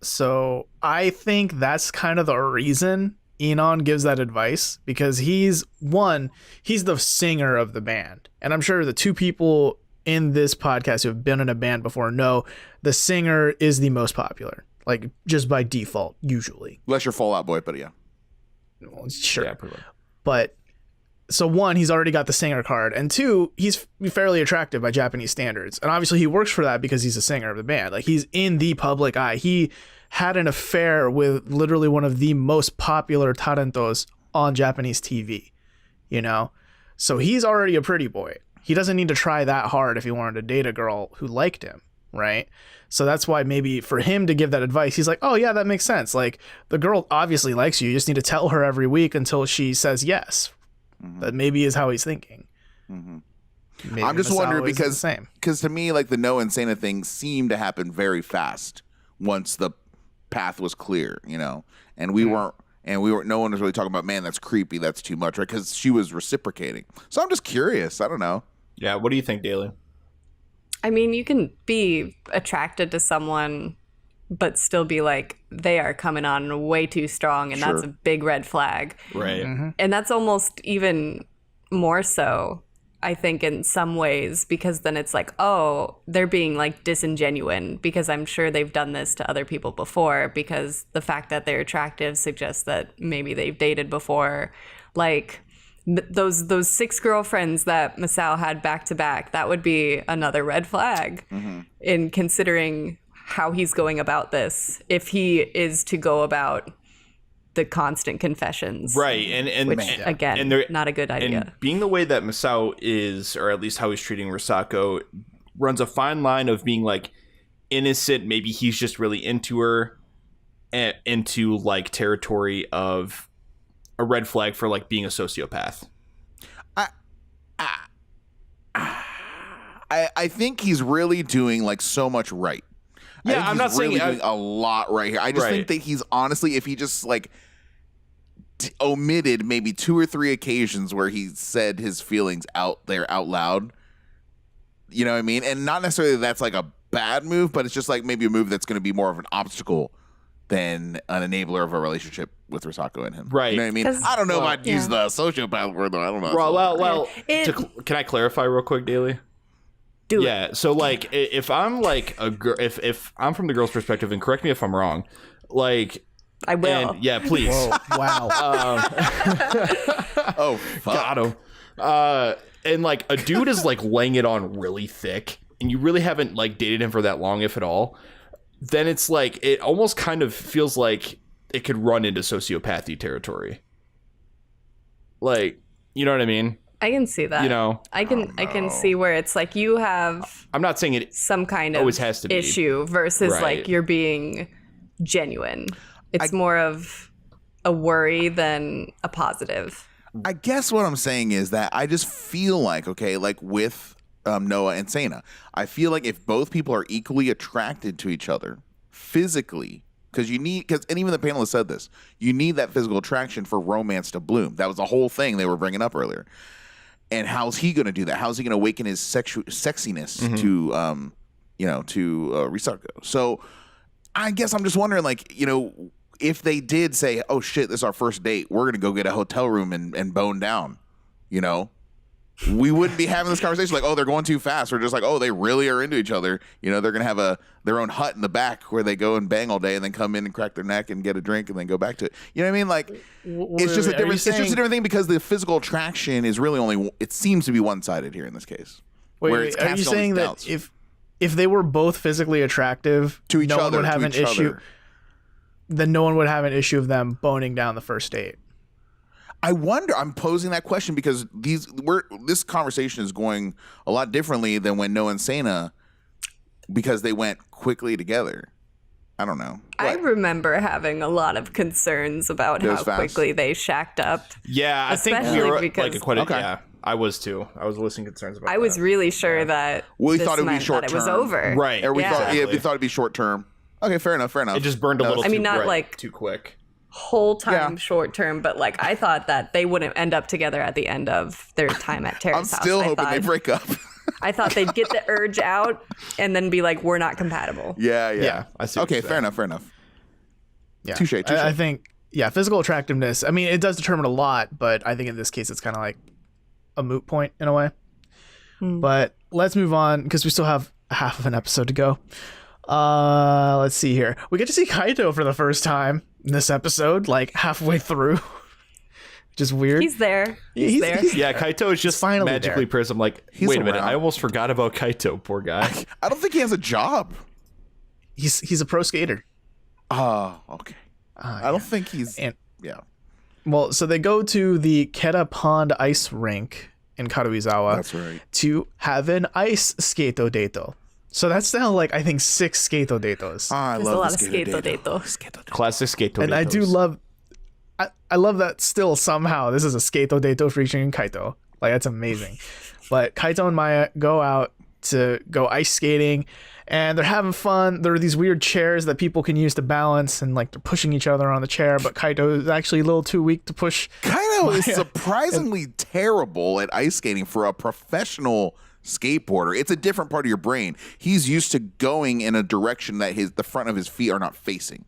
So I think that's kind of the reason Enon gives that advice, because he's the singer of the band. And I'm sure the two people in this podcast who have been in a band before know the singer is the most popular, like just by default, usually. Unless you're Fall Out Boy, but yeah. Well, sure. Yeah, pretty much. But so one, he's already got the singer card, and two, he's fairly attractive by Japanese standards. And obviously he works for that because he's a singer of the band. Like, he's in the public eye. He had an affair with literally one of the most popular talentos on Japanese TV, So he's already a pretty boy. He doesn't need to try that hard if he wanted to date a girl who liked him, right? So that's why maybe for him to give that advice, he's like, oh yeah, that makes sense. Like, the girl obviously likes you. You just need to tell her every week until she says yes. Mm-hmm. That maybe is how he's thinking. Mm-hmm. I'm just wondering because to me, like, the Noah and Sana thing seemed to happen very fast once the path was clear, and we weren't And no one was really talking about, man, that's creepy, that's too much, right? Because she was reciprocating. So I'm just curious. I don't know. Yeah, what do you think, Daly? I mean, you can be attracted to someone, but still be like, they are coming on way too strong, and that's a big red flag. Right. And that's almost even more so, I think, in some ways, because then it's like, oh, they're being like disingenuine, because I'm sure they've done this to other people before, because the fact that they're attractive suggests that maybe they've dated before. Like those 6 girlfriends that Masao had back to back, that would be another red flag in considering how he's going about this, if he is to go about the constant confessions, right? And which again, not a good idea. And being the way that Masao is, or at least how he's treating Risako, runs a fine line of being like innocent. Maybe he's just really into her, into like territory of a red flag for like being a sociopath. I think he's really doing like so much right. Yeah, I'm not saying doing a lot right here. I just think that he's honestly, if he just like omitted maybe 2 or 3 occasions where he said his feelings out there out loud, you know what I mean? And not necessarily that's like a bad move, but it's just like maybe a move that's going to be more of an obstacle than an enabler of a relationship with Risako and him. Right. You know what I mean? I don't know if I'd use the sociopath word though. I don't know. Well, can I clarify real quick, Daly? Yeah, so like if I'm like a girl, if I'm from the girl's perspective, and correct me if I'm wrong, like I will. And, yeah, please. Whoa, wow. Oh, fuck. Got him. And like a dude is like laying it on really thick, and you really haven't like dated him for that long, if at all. Then it's like it almost kind of feels like it could run into sociopathy territory. Like, you know what I mean? I can see that. You know, I can see where it's like you have. I'm not saying it some kind of always has to be issue versus like you're being genuine. It's more of a worry than a positive. I guess what I'm saying is that I just feel like, okay, like with Noah and Sana, I feel like if both people are equally attracted to each other physically, and even the panelists said this, you need that physical attraction for romance to bloom. That was the whole thing they were bringing up earlier. And how's he going to do that? How's he going to awaken his sexiness to Risako? So I guess I'm just wondering, like, you know, if they did say, oh shit, this is our first date, we're going to go get a hotel room and bone down, you know, we wouldn't be having this conversation like, oh, they're going too fast. We're just like, oh, they really are into each other. You know, they're going to have their own hut in the back where they go and bang all day and then come in and crack their neck and get a drink and then go back to it. You know what I mean? Like, it's just a different thing because the physical attraction is really it seems to be one-sided here in this case. Wait, are you saying that if they were both physically attractive to each other, would have an issue, then no one would have an issue of them boning down the first date? I wonder. I'm posing that question because this conversation is going a lot differently than when Noah and Sana, because they went quickly together. I don't know. I remember having a lot of concerns about how quickly they shacked up. Yeah, I think we were like yeah, I was too. I was listening concerns about. I was really sure that we thought it would be short term. It was over, right? Or we thought it'd be short term. Okay, fair enough. It just burned a little. Too quick. Whole time short term, but like I thought that they wouldn't end up together at the end of their time at Terrace. I'm still hoping they break up. I thought they'd get the urge out and then be like, we're not compatible. Yeah. I see. Okay, fair enough. Yeah, touche. I think physical attractiveness. I mean, it does determine a lot, but I think in this case it's kind of like a moot point in a way. But let's move on because we still have half of an episode to go. Let's see here. We get to see Kaito for the first time in this episode, like halfway through. Just weird. He's there. He's there. Yeah, Kaito is just finally magically prism. Like, wait a minute, I almost forgot about Kaito. Poor guy. I don't think he has a job. He's a pro skater. Oh, okay. I don't think he's. Well, so they go to the Keta Pond ice rink in Karuizawa. That's right. To have an ice skato dato. So that's now like I think 6 skato datos. I There's love a lot the of skato dato. Classic skato. And I do love. I love that still somehow this is a skato dato featuring Kaito. Like that's amazing. But Kaito and Maya go out to go ice skating, and they're having fun. There are these weird chairs that people can use to balance, and like they're pushing each other on the chair, but Kaito is actually a little too weak to push. Kaito is surprisingly terrible at ice skating for a professional skateboarder. It's a different part of your brain. He's used to going in a direction that the front of his feet are not facing,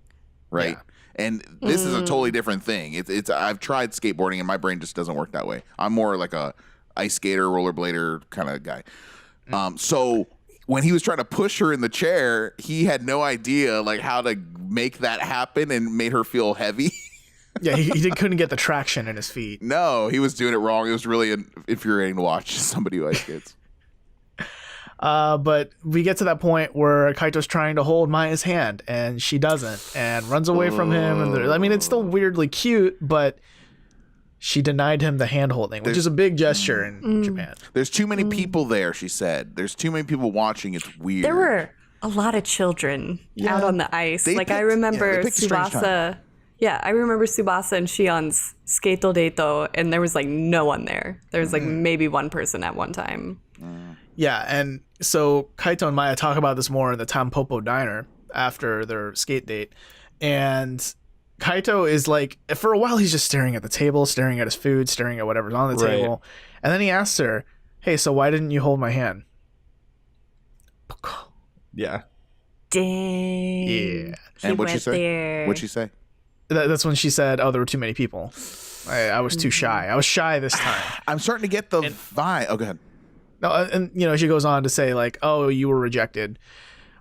right? Yeah. And this is a totally different thing. It's I've tried skateboarding and my brain just doesn't work that way. I'm more like a ice skater, rollerblader kind of guy. So when he was trying to push her in the chair, he had no idea like how to make that happen and made her feel heavy. Yeah, he couldn't get the traction in his feet. No, he was doing it wrong. It was really infuriating to watch somebody who ice skates. But we get to that point where Kaito's trying to hold Maya's hand, and she doesn't, and runs away from him. And I mean, it's still weirdly cute, but she denied him the hand holding, which is a big gesture in Japan. There's too many people there, she said. There's too many people watching. It's weird. There were a lot of children out on the ice. I remember Tsubasa. Yeah, I remember Tsubasa and Shion's Skato Dato, and there was like no one there. There was like maybe one person at one time. Yeah, and so Kaito and Maya talk about this more in the Tampopo diner after their skate date. And Kaito is like, for a while, he's just staring at the table, staring at his food, staring at whatever's on the table. And then he asks her, hey, so why didn't you hold my hand? Yeah. Dang. Yeah. And what'd she say? What'd she say? That's when she said, oh, there were too many people. I was too shy. I was shy this time. I'm starting to get the vibe. Oh, go ahead. No, and you know, she goes on to say like, "Oh, you were rejected."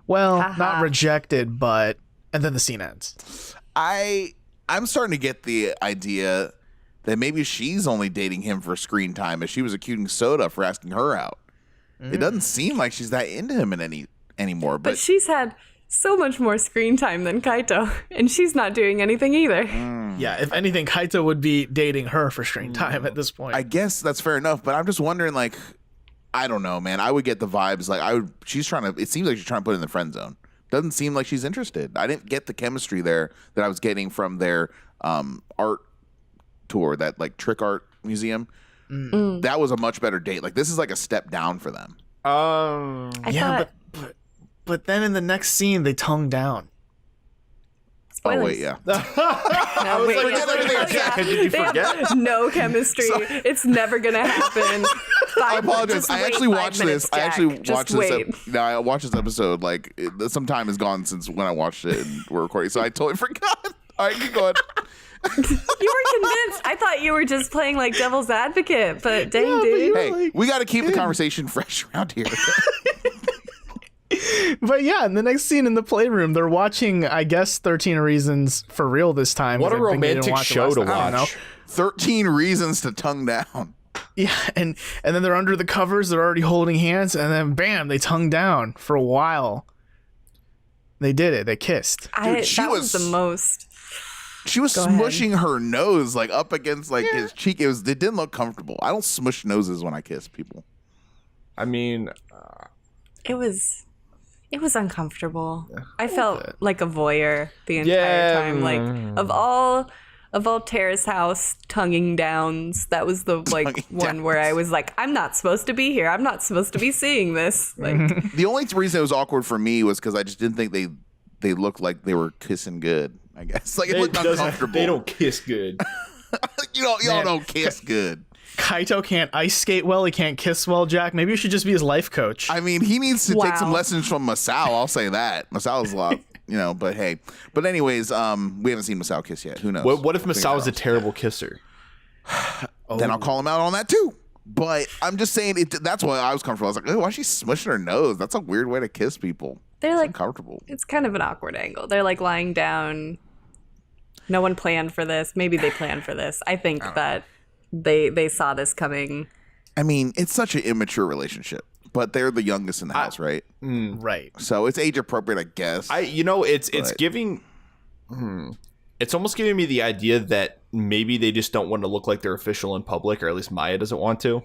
Well, not rejected, but and then the scene ends. I'm starting to get the idea that maybe she's only dating him for screen time, as she was accusing Soda for asking her out. It doesn't seem like she's that into him anymore. But she's had so much more screen time than Kaito, and she's not doing anything either. Yeah, if anything, Kaito would be dating her for screen time at this point. I guess that's fair enough, but I'm just wondering, like, I don't know, man. I would get the vibes like she's trying to. It seems like she's trying to put it in the friend zone. Doesn't seem like she's interested. I didn't get the chemistry there that I was getting from their art tour, that like trick art museum. That was a much better date. Like, this is like a step down for them. But then in the next scene they tongue down. Spoilers. Oh wait, yeah. Did you forget? No chemistry. It's never gonna happen. I apologize. I actually watched this. I watched this episode. Like, some time has gone since when I watched it and we're recording, so I totally forgot. All right, keep going. You were convinced. I thought you were just playing like devil's advocate, but dang, dude. Hey, we got to keep the conversation fresh around here. But yeah, in the next scene in the playroom, they're watching, I guess, 13 Reasons for real this time. What a romantic show to watch. 13 Reasons to tongue down. Yeah, and then they're under the covers, they're already holding hands, and then bam, they tongue down for a while. They did it. They kissed. That was the most. She was smushing her nose like up against like his cheek. It didn't look comfortable. I don't smush noses when I kiss people. I mean, it was uncomfortable. I felt like a voyeur the entire time. Like, of all Terrace house tonguing downs, that was the like one where I was like, I'm not supposed to be here. I'm not supposed to be seeing this. Like, the only reason it was awkward for me was because I just didn't think they looked like they were kissing good. I guess like it looked uncomfortable. They don't kiss good. Y'all don't kiss good. Kaito can't ice skate well. He can't kiss well, Jack. Maybe you should just be his life coach. I mean, he needs to take some lessons from Masao. I'll say that. Masao's a lot, but hey. But anyways, we haven't seen Masao kiss yet. Who knows? What if Masao is a terrible kisser? Then I'll call him out on that too. But I'm just saying, that's why I was comfortable. I was like, oh, why is she smushing her nose? That's a weird way to kiss people. They're like uncomfortable. It's kind of an awkward angle. They're like lying down. No one planned for this. Maybe they planned for this. I think that they saw this coming. I mean, it's such an immature relationship, but they're the youngest in the house, right? Right. So it's age appropriate, I guess. It's giving. It's almost giving me the idea that maybe they just don't want to look like they're official in public, or at least Maya doesn't want to.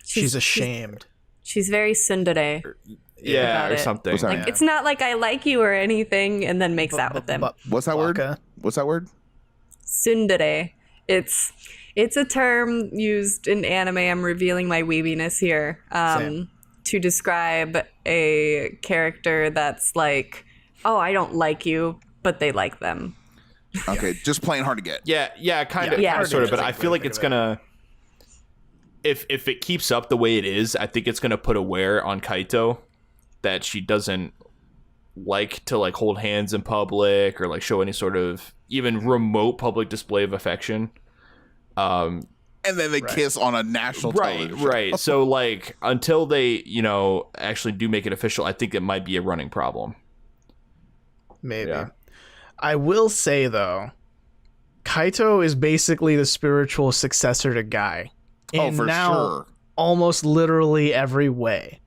She's ashamed. She's very tsundere. Yeah, or something. Like, it's not like I like you or anything, and then makes out with them. What's that word? What's that word? Tsundere. It's It's a term used in anime. I'm revealing my weebiness here. To describe a character that's like, oh, I don't like you, but they like them. Okay, just plain hard to get. Yeah, kind of, Yeah. sort of. But I feel like it's gonna, if it keeps up the way it is, I think it's gonna put a wear on Kaito that she doesn't like to like hold hands in public or like show any sort of even remote public display of affection. And then they kiss on a national television show. Right. So like until they, actually do make it official, I think it might be a running problem. Maybe. Yeah. I will say though, Kaito is basically the spiritual successor to Guy. Oh, for sure. Almost literally every way.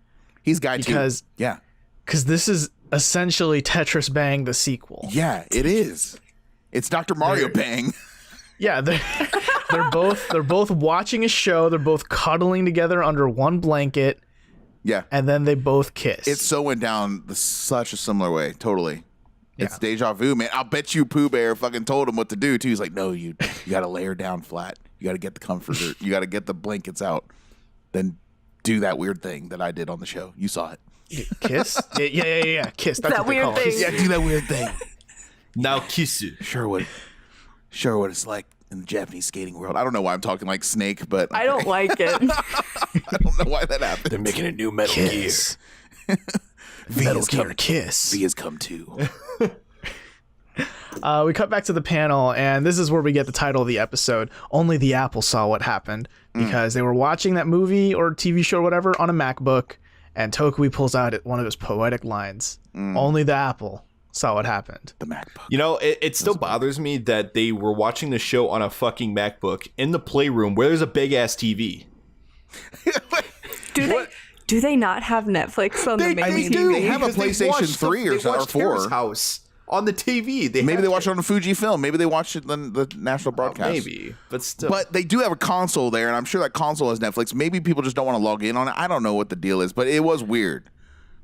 He's Guy too. Yeah. Because this is essentially Tetris Bang the sequel. Yeah, it is. It's Dr. Mario Bang. Yeah, they're both watching a show. They're both cuddling together under one blanket. Yeah. And then they both kiss. It so went down such a similar way. Totally. It's deja vu, man. I'll bet you Pooh Bear fucking told him what to do too. He's like, no, you got to lay her down flat. You got to get the comforter. You got to get the blankets out. Then do that weird thing that I did on the show. You saw it. Kiss? Yeah. Kiss. That's That what they weird call thing. it. Yeah, do that weird thing. Now kiss you. Sure what it's like in the Japanese skating world. I don't know why I'm talking like Snake, but I don't like it. I don't know why that happened. They're making a new Metal Kiss. Metal Gear Kiss. V has come too. We cut back to the panel, and this is where we get the title of the episode. Only the Apple saw what happened, because they were watching that movie or TV show or whatever on a MacBook, and Tokui pulls out one of his poetic lines. Only the Apple saw what happened. The MacBook. It still bothers me that they were watching the show on a fucking MacBook in the playroom where there's a big ass TV. Do they not have Netflix on the main TV? They have a PlayStation 3 or 4. Terrace house on the TV. Maybe they watch it on a Fujifilm. Maybe they watch it on the national broadcast. Maybe, but still. But they do have a console there, and I'm sure that console has Netflix. Maybe people just don't want to log in on it. I don't know what the deal is, but it was weird.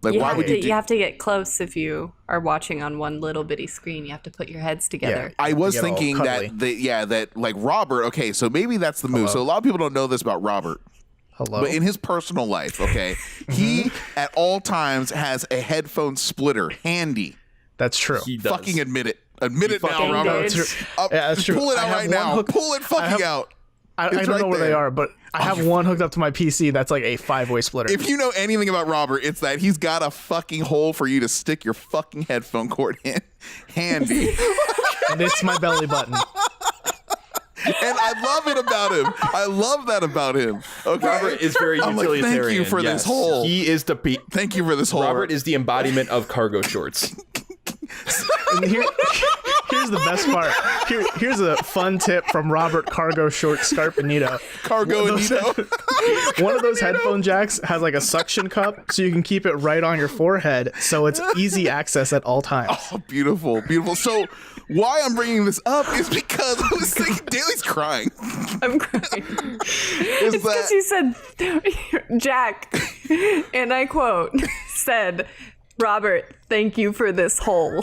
Like, why would you? You have to get close if you are watching on one little bitty screen. You have to put your heads together. I was get all thinking cuddly. that like Robert. Okay, so maybe that's the move. So a lot of people don't know this about Robert. Hello? But in his personal life, okay, he at all times has a headphone splitter handy. That's true. He does. Fucking admit it. Admit it now, fucking Robert. did. That's true. Pull it out I have right one now. hook- Pull it fucking out. I It's don't right know where there. they are, but I have one hooked up to my PC that's like a 5-way splitter. If you know anything about Robert, it's that he's got a fucking hole for you to stick your fucking headphone cord in. Handy. And it's my belly button. And I love it about him. I love that about him. Okay. Robert is very I'm like, utilitarian. thank you for this yes. hole. He is the Thank you for this hole. Robert is the embodiment of cargo shorts. And here's the best part. Here's a fun tip from Robert Cargo Short Scarpanito. Cargo Anito. One of those headphone jacks has like a suction cup, so you can keep it right on your forehead, so it's easy access at all times. Oh, beautiful, beautiful. So why I'm bringing this up is because I was thinking Daly's crying. I'm crying. Is It's because you said, Jack, and I quote, said, Robert, thank you for this hole.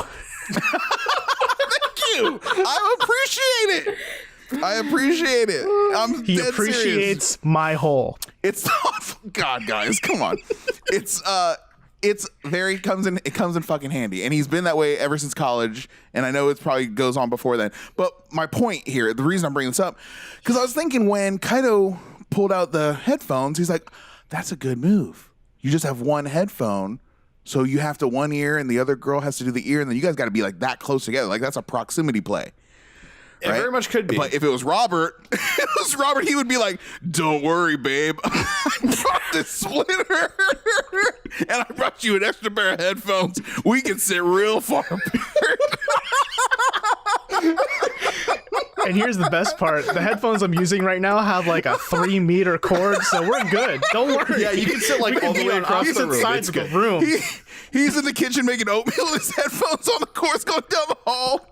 Thank you. I appreciate it. I appreciate it. I'm He dead appreciates serious. my hole. It's God, guys, come on. It's very comes in fucking handy, and he's been that way ever since college. And I know it probably goes on before then. But my point here, the reason I'm bringing this up, because I was thinking when Kaito pulled out the headphones, he's like, "That's a good move. You just have one headphone." So you have to one ear and the other girl has to do the ear, and then you guys got to be like that close together. Like that's a proximity play. It Right? very much could be. But if it was Robert, he would be like, "Don't worry, babe. I brought this splitter, and I brought you an extra pair of headphones. We can sit real far apart." And here's the best part. The headphones I'm using right now have like a 3-meter cord, so we're good. Don't worry. Yeah, you can sit like all the Be way on across the opposite room. sides It's of the good. room. He's in the kitchen making oatmeal with his headphones on, the course going down the hall.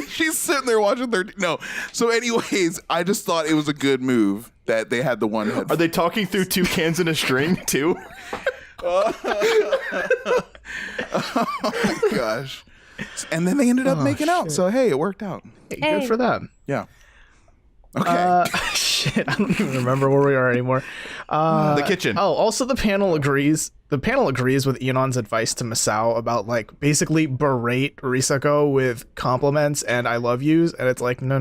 She's sitting there watching 13. No. So anyways, I just thought it was a good move that they had the one headphone. Are they talking through 2 cans and a string too? Oh my gosh. And then they ended up making out. So hey, it worked out. Hey, good for them. Yeah. Okay. Shit, I don't even remember where we are anymore. The kitchen. Oh, also the panel agrees. The panel agrees with Enon's advice to Masao about like basically berate Risako with compliments and I love yous, and it's like no,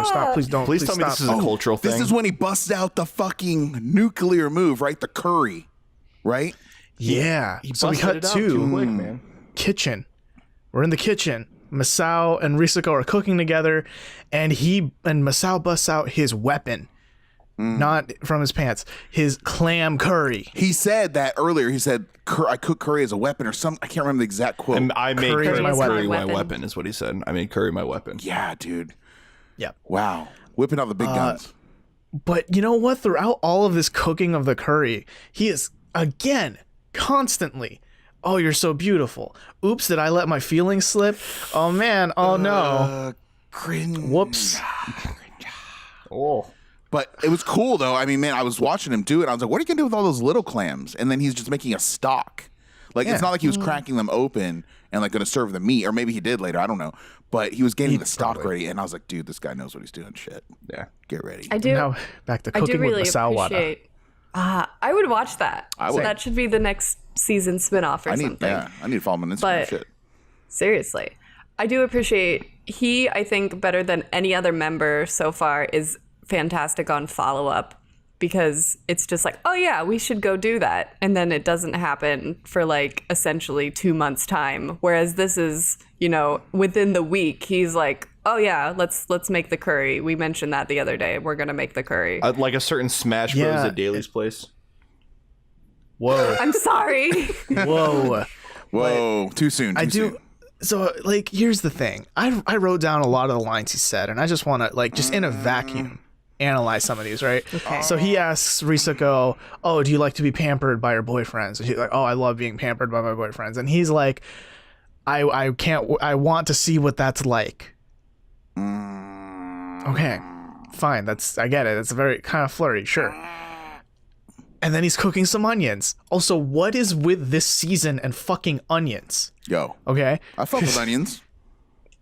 stop, please don't. Please tell me stop. this is a cultural thing. This is when he busts out the fucking nuclear move, right? The curry, right? Yeah. He So we busted cut it out too to quick, man. kitchen. We're in the kitchen. Masao and Risako are cooking together, and Masao busts out his weapon, not from his pants, his clam curry. He said that earlier. He said, I cook curry as a weapon or something. I can't remember the exact quote. And I made Curry is curry, my my weapon. weapon is what he said. I made curry my weapon. Yeah, dude. Yeah. Wow. Whipping out the big guns. But you know what? Throughout all of this cooking of the curry, he is, again, constantly, oh, you're so beautiful. Oops, did I let my feelings slip? Oh, man. Oh, no. Cringe. Whoops. Oh. But it was cool, though. I mean, man, I was watching him do it. I was like, what are you going to do with all those little clams? And then he's just making a stock. Like, it's not like he was cracking them open and, like, going to serve the meat. Or maybe he did later. I don't know. But he was getting the stock ready. And I was like, dude, this guy knows what he's doing. Shit. Yeah. Get ready. I do. Now, back to I cooking do really with Masao Wada. appreciate. I would watch that. I would. That should be the next season spinoff or something. I need to follow him on Instagram. But- Shit. Seriously. I do appreciate I think better than any other member so far is fantastic on follow-up, because it's just like, oh yeah, we should go do that, and then it doesn't happen for like essentially 2 months time, whereas this is, within the week he's like, oh yeah, let's make the curry, we mentioned that the other day, we're gonna make the curry. Like a certain Smash Bros Yeah. at Daly's place. Whoa. I'm sorry. Whoa. Whoa. Too soon. Too soon. So, like, here's the thing. I wrote down a lot of the lines he said, and I just want to, like, just in a vacuum, analyze some of these, right? Okay. So he asks Risako, oh, do you like to be pampered by your boyfriends? And she's like, oh, I love being pampered by my boyfriends. And he's like, I want to see what that's like. Okay, fine. I get it. It's very kind of flirty, sure. And then he's cooking some onions. Also, what is with this season and fucking onions? Yo. Okay. I fuck with onions.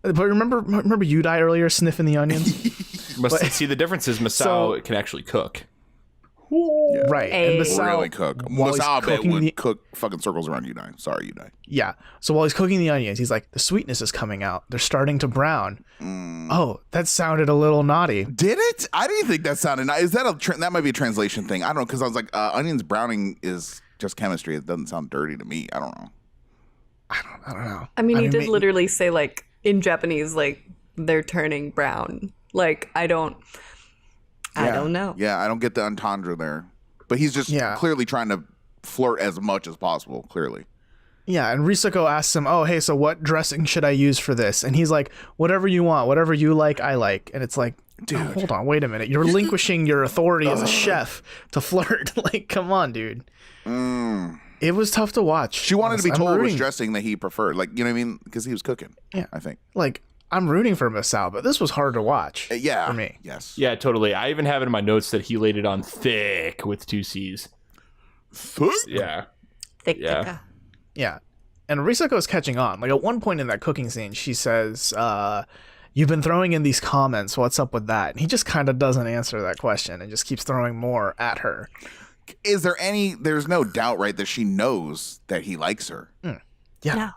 But remember Yudai earlier sniffing the onions? See, the difference is Masao can actually cook. Yeah. Right. Hey. And Masao, Really cook. while he's Masao, I bet, cooking would the- cook fucking circles around Yudai. Sorry, Yudai. Yeah. So while he's cooking the onions, he's like, the sweetness is coming out. They're starting to brown. Oh, that sounded a little naughty. Did it? I didn't think that sounded nice. Is that that might be a translation thing? I don't know, because I was like, onions browning is just chemistry. It doesn't sound dirty to me. I don't know. I don't know. I mean, he did ma- literally say, like, in Japanese, like, they're turning brown. Like, I don't know. Yeah, I don't get the entendre there. But he's just clearly trying to flirt as much as possible, clearly. Yeah, and Risako asks him, oh, hey, so what dressing should I use for this? And he's like, whatever you want, whatever you like, I like. And it's like, dude, hold on, wait a minute. You're relinquishing your authority as a chef to flirt. Like, come on, dude. It was tough to watch. She wanted to be honestly. told which dressing that he preferred. Like, you know what I mean? Because he was cooking, I think. Like, I'm rooting for Masao, but this was hard to watch Yeah. for me. Yes. Yeah, totally. I even have it in my notes that he laid it on thick with 2 C's. Thicc? Yeah. Thick. Yeah. Yeah. And Risako is catching on. Like, at one point in that cooking scene, she says, you've been throwing in these comments. What's up with that? And he just kind of doesn't answer that question and just keeps throwing more at her. Is there there's no doubt, right, that she knows that he likes her? Yeah. No.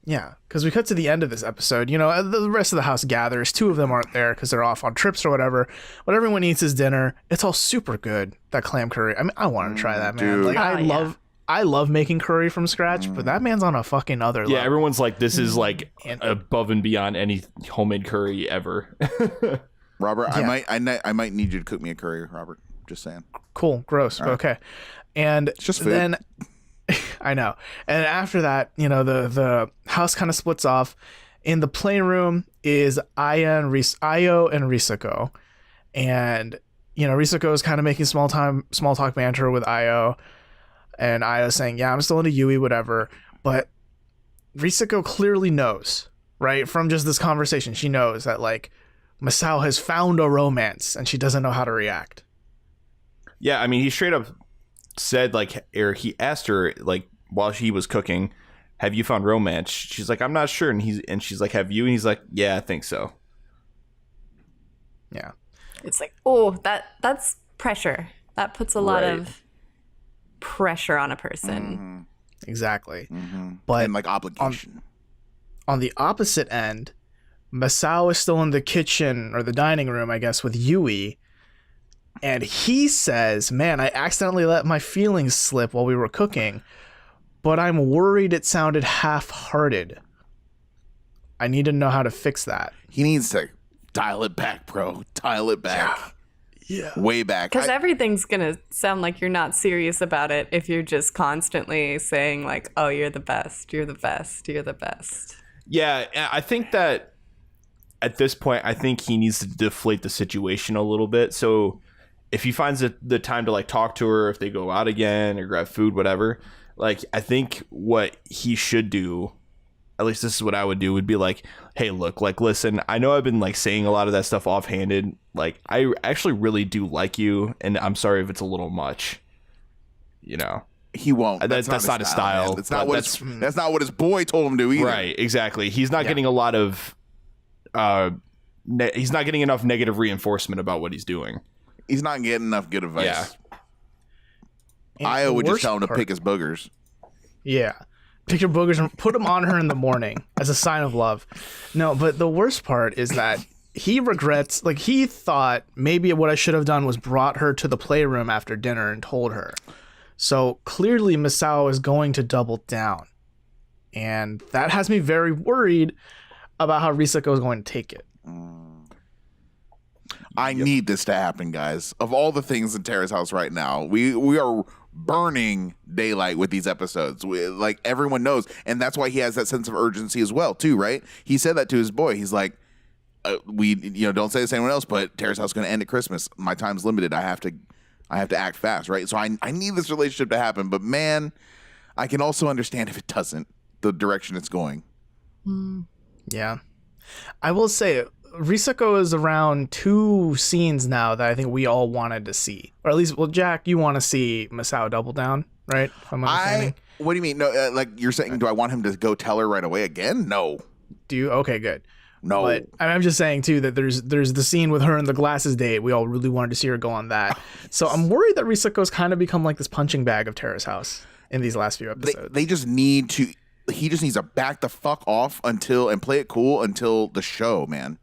Yeah, because we cut to the end of this episode. The rest of the house gathers. 2 of them aren't there because they're off on trips or whatever. But everyone eats his dinner. It's all super good. That clam curry. I mean, I want to try that, man. Dude. Like, Oh, I love making curry from scratch, but that man's on a fucking other level. Yeah, everyone's like, this is like above and beyond any homemade curry ever. Robert, Yeah. I might need you to cook me a curry, Robert. Just saying. Cool, gross, but okay. And just food. then I know. And after that, the house kind of splits off. In the playroom is Io and Risako. And Risako is kind of making small talk banter with Io. And Io saying, yeah, I'm still into Yui, whatever. But Risako clearly knows, right? From just this conversation, she knows that, like, Masao has found a romance and she doesn't know how to react. Yeah, I mean, he straight up said, like, or he asked her, like, while she was cooking, have you found romance? She's like, I'm not sure. And she's like, have you? And he's like, yeah, I think so. Yeah. It's like, oh, that's pressure. That puts a lot of pressure on a person. Exactly. But And like obligation. on the opposite end, Masao is still in the kitchen or the dining room, I guess, with Yui. And he says, man, I accidentally let my feelings slip while we were cooking, but I'm worried it sounded half-hearted. I need to know how to fix that. He needs to dial it back, bro. Dial it back. Yeah. Way back. Because everything's going to sound like you're not serious about it if you're just constantly saying, like, oh, you're the best, you're the best, you're the best. Yeah, I think that at this point, I think he needs to deflate the situation a little bit. So if he finds the time to like talk to her, if they go out again or grab food, whatever, like I think what he should do, at least this is what I would do, would be like, hey, look, like, listen, I know I've been like saying a lot of that stuff offhanded. Like, I actually really do like you, and I'm sorry if it's a little much. You know, he won't. That's not his style. That's not what his boy told him to either. Right, exactly. He's not getting a lot of he's not getting enough negative reinforcement about what he's doing. He's not getting enough good advice. Yeah. Io would just tell him to pick his boogers. Yeah. Pick your boogers and put them on her in the morning as a sign of love. No, but the worst part is that he regrets, like, he thought maybe what I should have done was brought her to the playroom after dinner and told her. So clearly Masao is going to double down. And that has me very worried about how Risako is going to take it. I need this to happen, guys. Of all the things in Terrace house right now, we are burning daylight with these episodes. Like, everyone knows, and that's why he has that sense of urgency as well, too, right? He said that to his boy. He's like, don't say this to anyone else, but Terrace house is going to end at Christmas. My time's limited. I have to act fast, right? So I need this relationship to happen, but man, I can also understand if it doesn't, the direction it's going. Yeah. I will say, Risako is around 2 scenes now that I think we all wanted to see. Or at least, well, Jack, you want to see Masao double down, right? If I'm understanding. What do you mean? No, like you're saying, do I want him to go tell her right away again? No. Do you? Okay, good. No. But I'm just saying, too, that there's the scene with her and the glasses date. We all really wanted to see her go on that. So I'm worried that Risako's kind of become like this punching bag of Terrace house in these last few episodes. They just need to... He just needs to back the fuck off and play it cool until the show, man.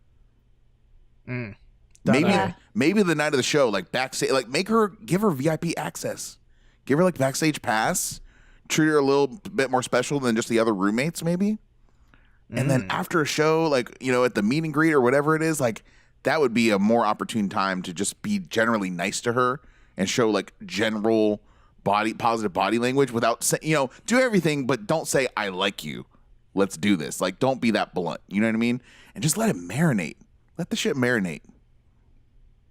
Maybe the night of the show, like backstage, like give her VIP access, give her like backstage pass, treat her a little bit more special than just the other roommates, maybe. And then after a show, like, at the meet and greet or whatever it is, like that would be a more opportune time to just be generally nice to her and show like general positive body language without saying, do everything, but don't say I like you. Let's do this. Like, don't be that blunt. You know what I mean? And just let it marinate. Let the shit marinate.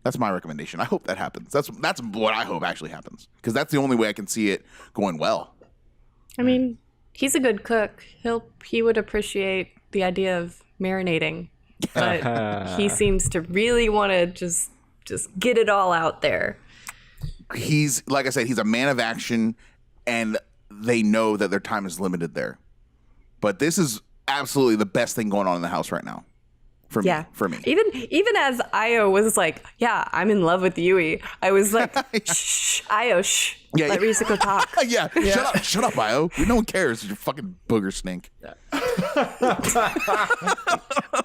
That's my recommendation. I hope that happens. That's what I hope actually happens, because that's the only way I can see it going well. I mean, he's a good cook. He would appreciate the idea of marinating, but he seems to really want to just get it all out there. He's, like I said, he's a man of action, and they know that their time is limited there. But this is absolutely the best thing going on in the house right now. For me. Even as Io was like, yeah, I'm in love with Yui, I was like, shh, Io, shh. Yeah, let Risako talk. yeah. Shut up, Io. No one cares. You're a fucking booger snake.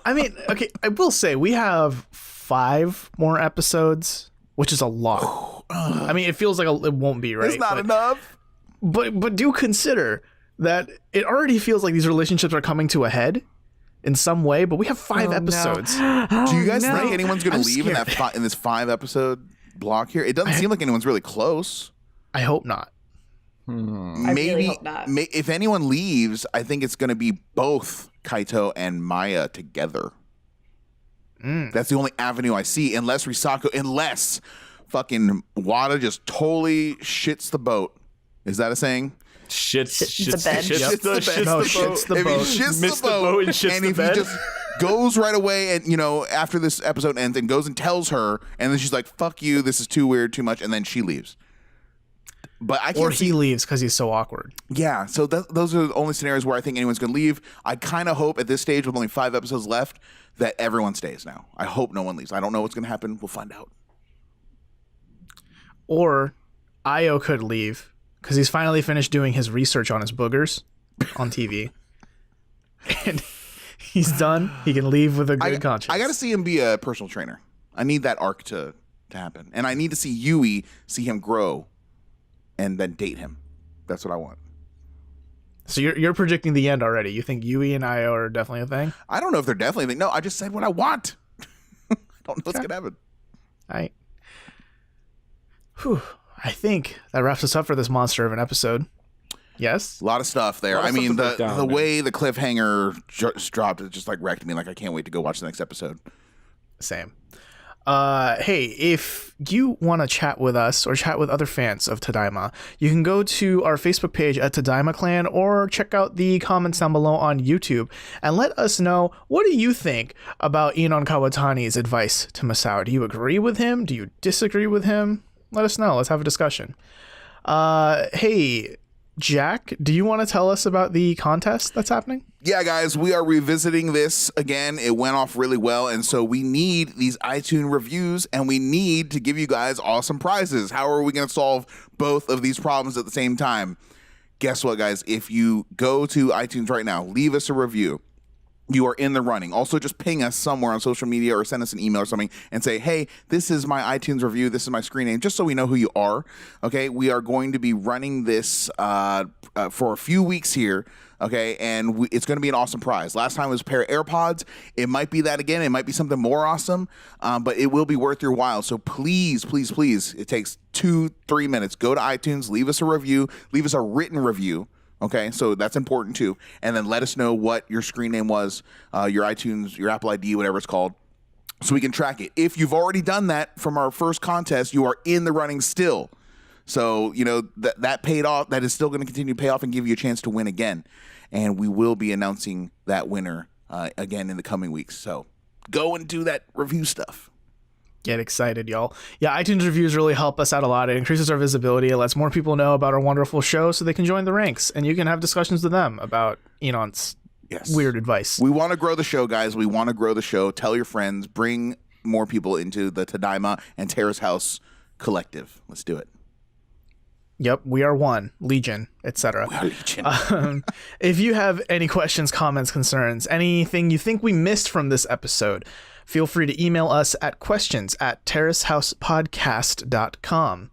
I mean, okay, I will say we have 5 more episodes, which is a lot. I mean, it feels like it won't be, right? It's not enough. But do consider that it already feels like these relationships are coming to a head in some way, but we have 5 episodes. No. Do you guys think anyone's going to leave in this 5 episode block here? It doesn't seem like anyone's really close. I hope not. I really hope not. If anyone leaves, I think it's going to be both Kaito and Maya together. That's the only avenue I see, unless fucking Wada just totally shits the boat. Is that a saying? Shits the bed. Shits the boat. If he shits Missed the boat and shits and the if bed. he just goes right away and, after this episode ends and goes and tells her, and then she's like, fuck you, this is too weird, too much, and then she leaves. But I can't Or he leaves because he's so awkward. Yeah, so those are the only scenarios where I think anyone's going to leave. I kind of hope at this stage, with only 5 episodes left, that everyone stays now. I hope no one leaves. I don't know what's going to happen. We'll find out. Or Io could leave because he's finally finished doing his research on his boogers on TV. And he's done. He can leave with a good conscience. I got to see him be a personal trainer. I need that arc to happen. And I need to see Yui see him grow and then date him. That's what I want. So you're predicting the end already. You think Yui and Io are definitely a thing? I don't know if they're definitely a thing. No, I just said what I want. I don't know what's going to happen. All right. Whew. I think that wraps us up for this monster of an episode. Yes? A lot of stuff there. I mean, the way the cliffhanger just dropped, it just like wrecked me. Like, I can't wait to go watch the next episode. Same. Hey, if you want to chat with us or chat with other fans of Tadaima, you can go to our Facebook page at Tadaima Clan or check out the comments down below on YouTube and let us know, what do you think about Inon Kawatani's advice to Masao? Do you agree with him? Do you disagree with him? Let us know. Let's have a discussion. Hey, Jack, do you want to tell us about the contest that's happening? Yeah, guys, we are revisiting this again. It went off really well, and so we need these iTunes reviews, and we need to give you guys awesome prizes. How are we going to solve both of these problems at the same time? Guess what, guys? If you go to iTunes right now, leave us a review, you are in the running. Also, just ping us somewhere on social media or send us an email or something and say, hey, this is my iTunes review. This is my screen name, just so we know who you are. Okay, we are going to be running this for a few weeks here. Okay, and it's going to be an awesome prize. Last time it was a pair of AirPods. It might be that again. It might be something more awesome, but it will be worth your while. So please, please, please, it takes 2-3 minutes. Go to iTunes, leave us a review, leave us a written review. Okay, so that's important too. And then let us know what your screen name was, your iTunes, your Apple ID, whatever it's called, so we can track it. If you've already done that from our first contest, you are in the running still. So, you know, that paid off. That is still going to continue to pay off and give you a chance to win again. And we will be announcing that winner again in the coming weeks. So go and do that review stuff. Get excited, y'all. Yeah, iTunes reviews really help us out a lot. It increases our visibility. It lets more people know about our wonderful show so they can join the ranks, and you can have discussions with them about Enon's weird advice. We want to grow the show, guys. We want to grow the show. Tell your friends. Bring more people into the Tadaima and Terrace House collective. Let's do it. Yep, we are one, Legion, etc. If you have any questions, comments, concerns, anything you think we missed from this episode, feel free to email us at questions@terracehousepodcast.com.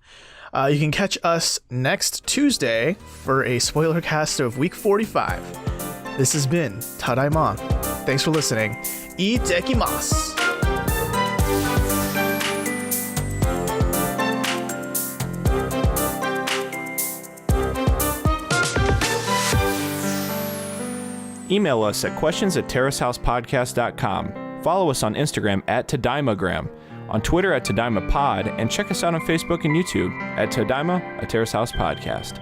You can catch us next Tuesday for a spoiler cast of week 45. This has been Tadaima. Thanks for listening. Itekimasu! Email us at questions@terracehousepodcast.com. Follow us on Instagram at Tadaimagram, on Twitter at TadaimaPod, and check us out on Facebook and YouTube at Tadaima, a Terrace House podcast.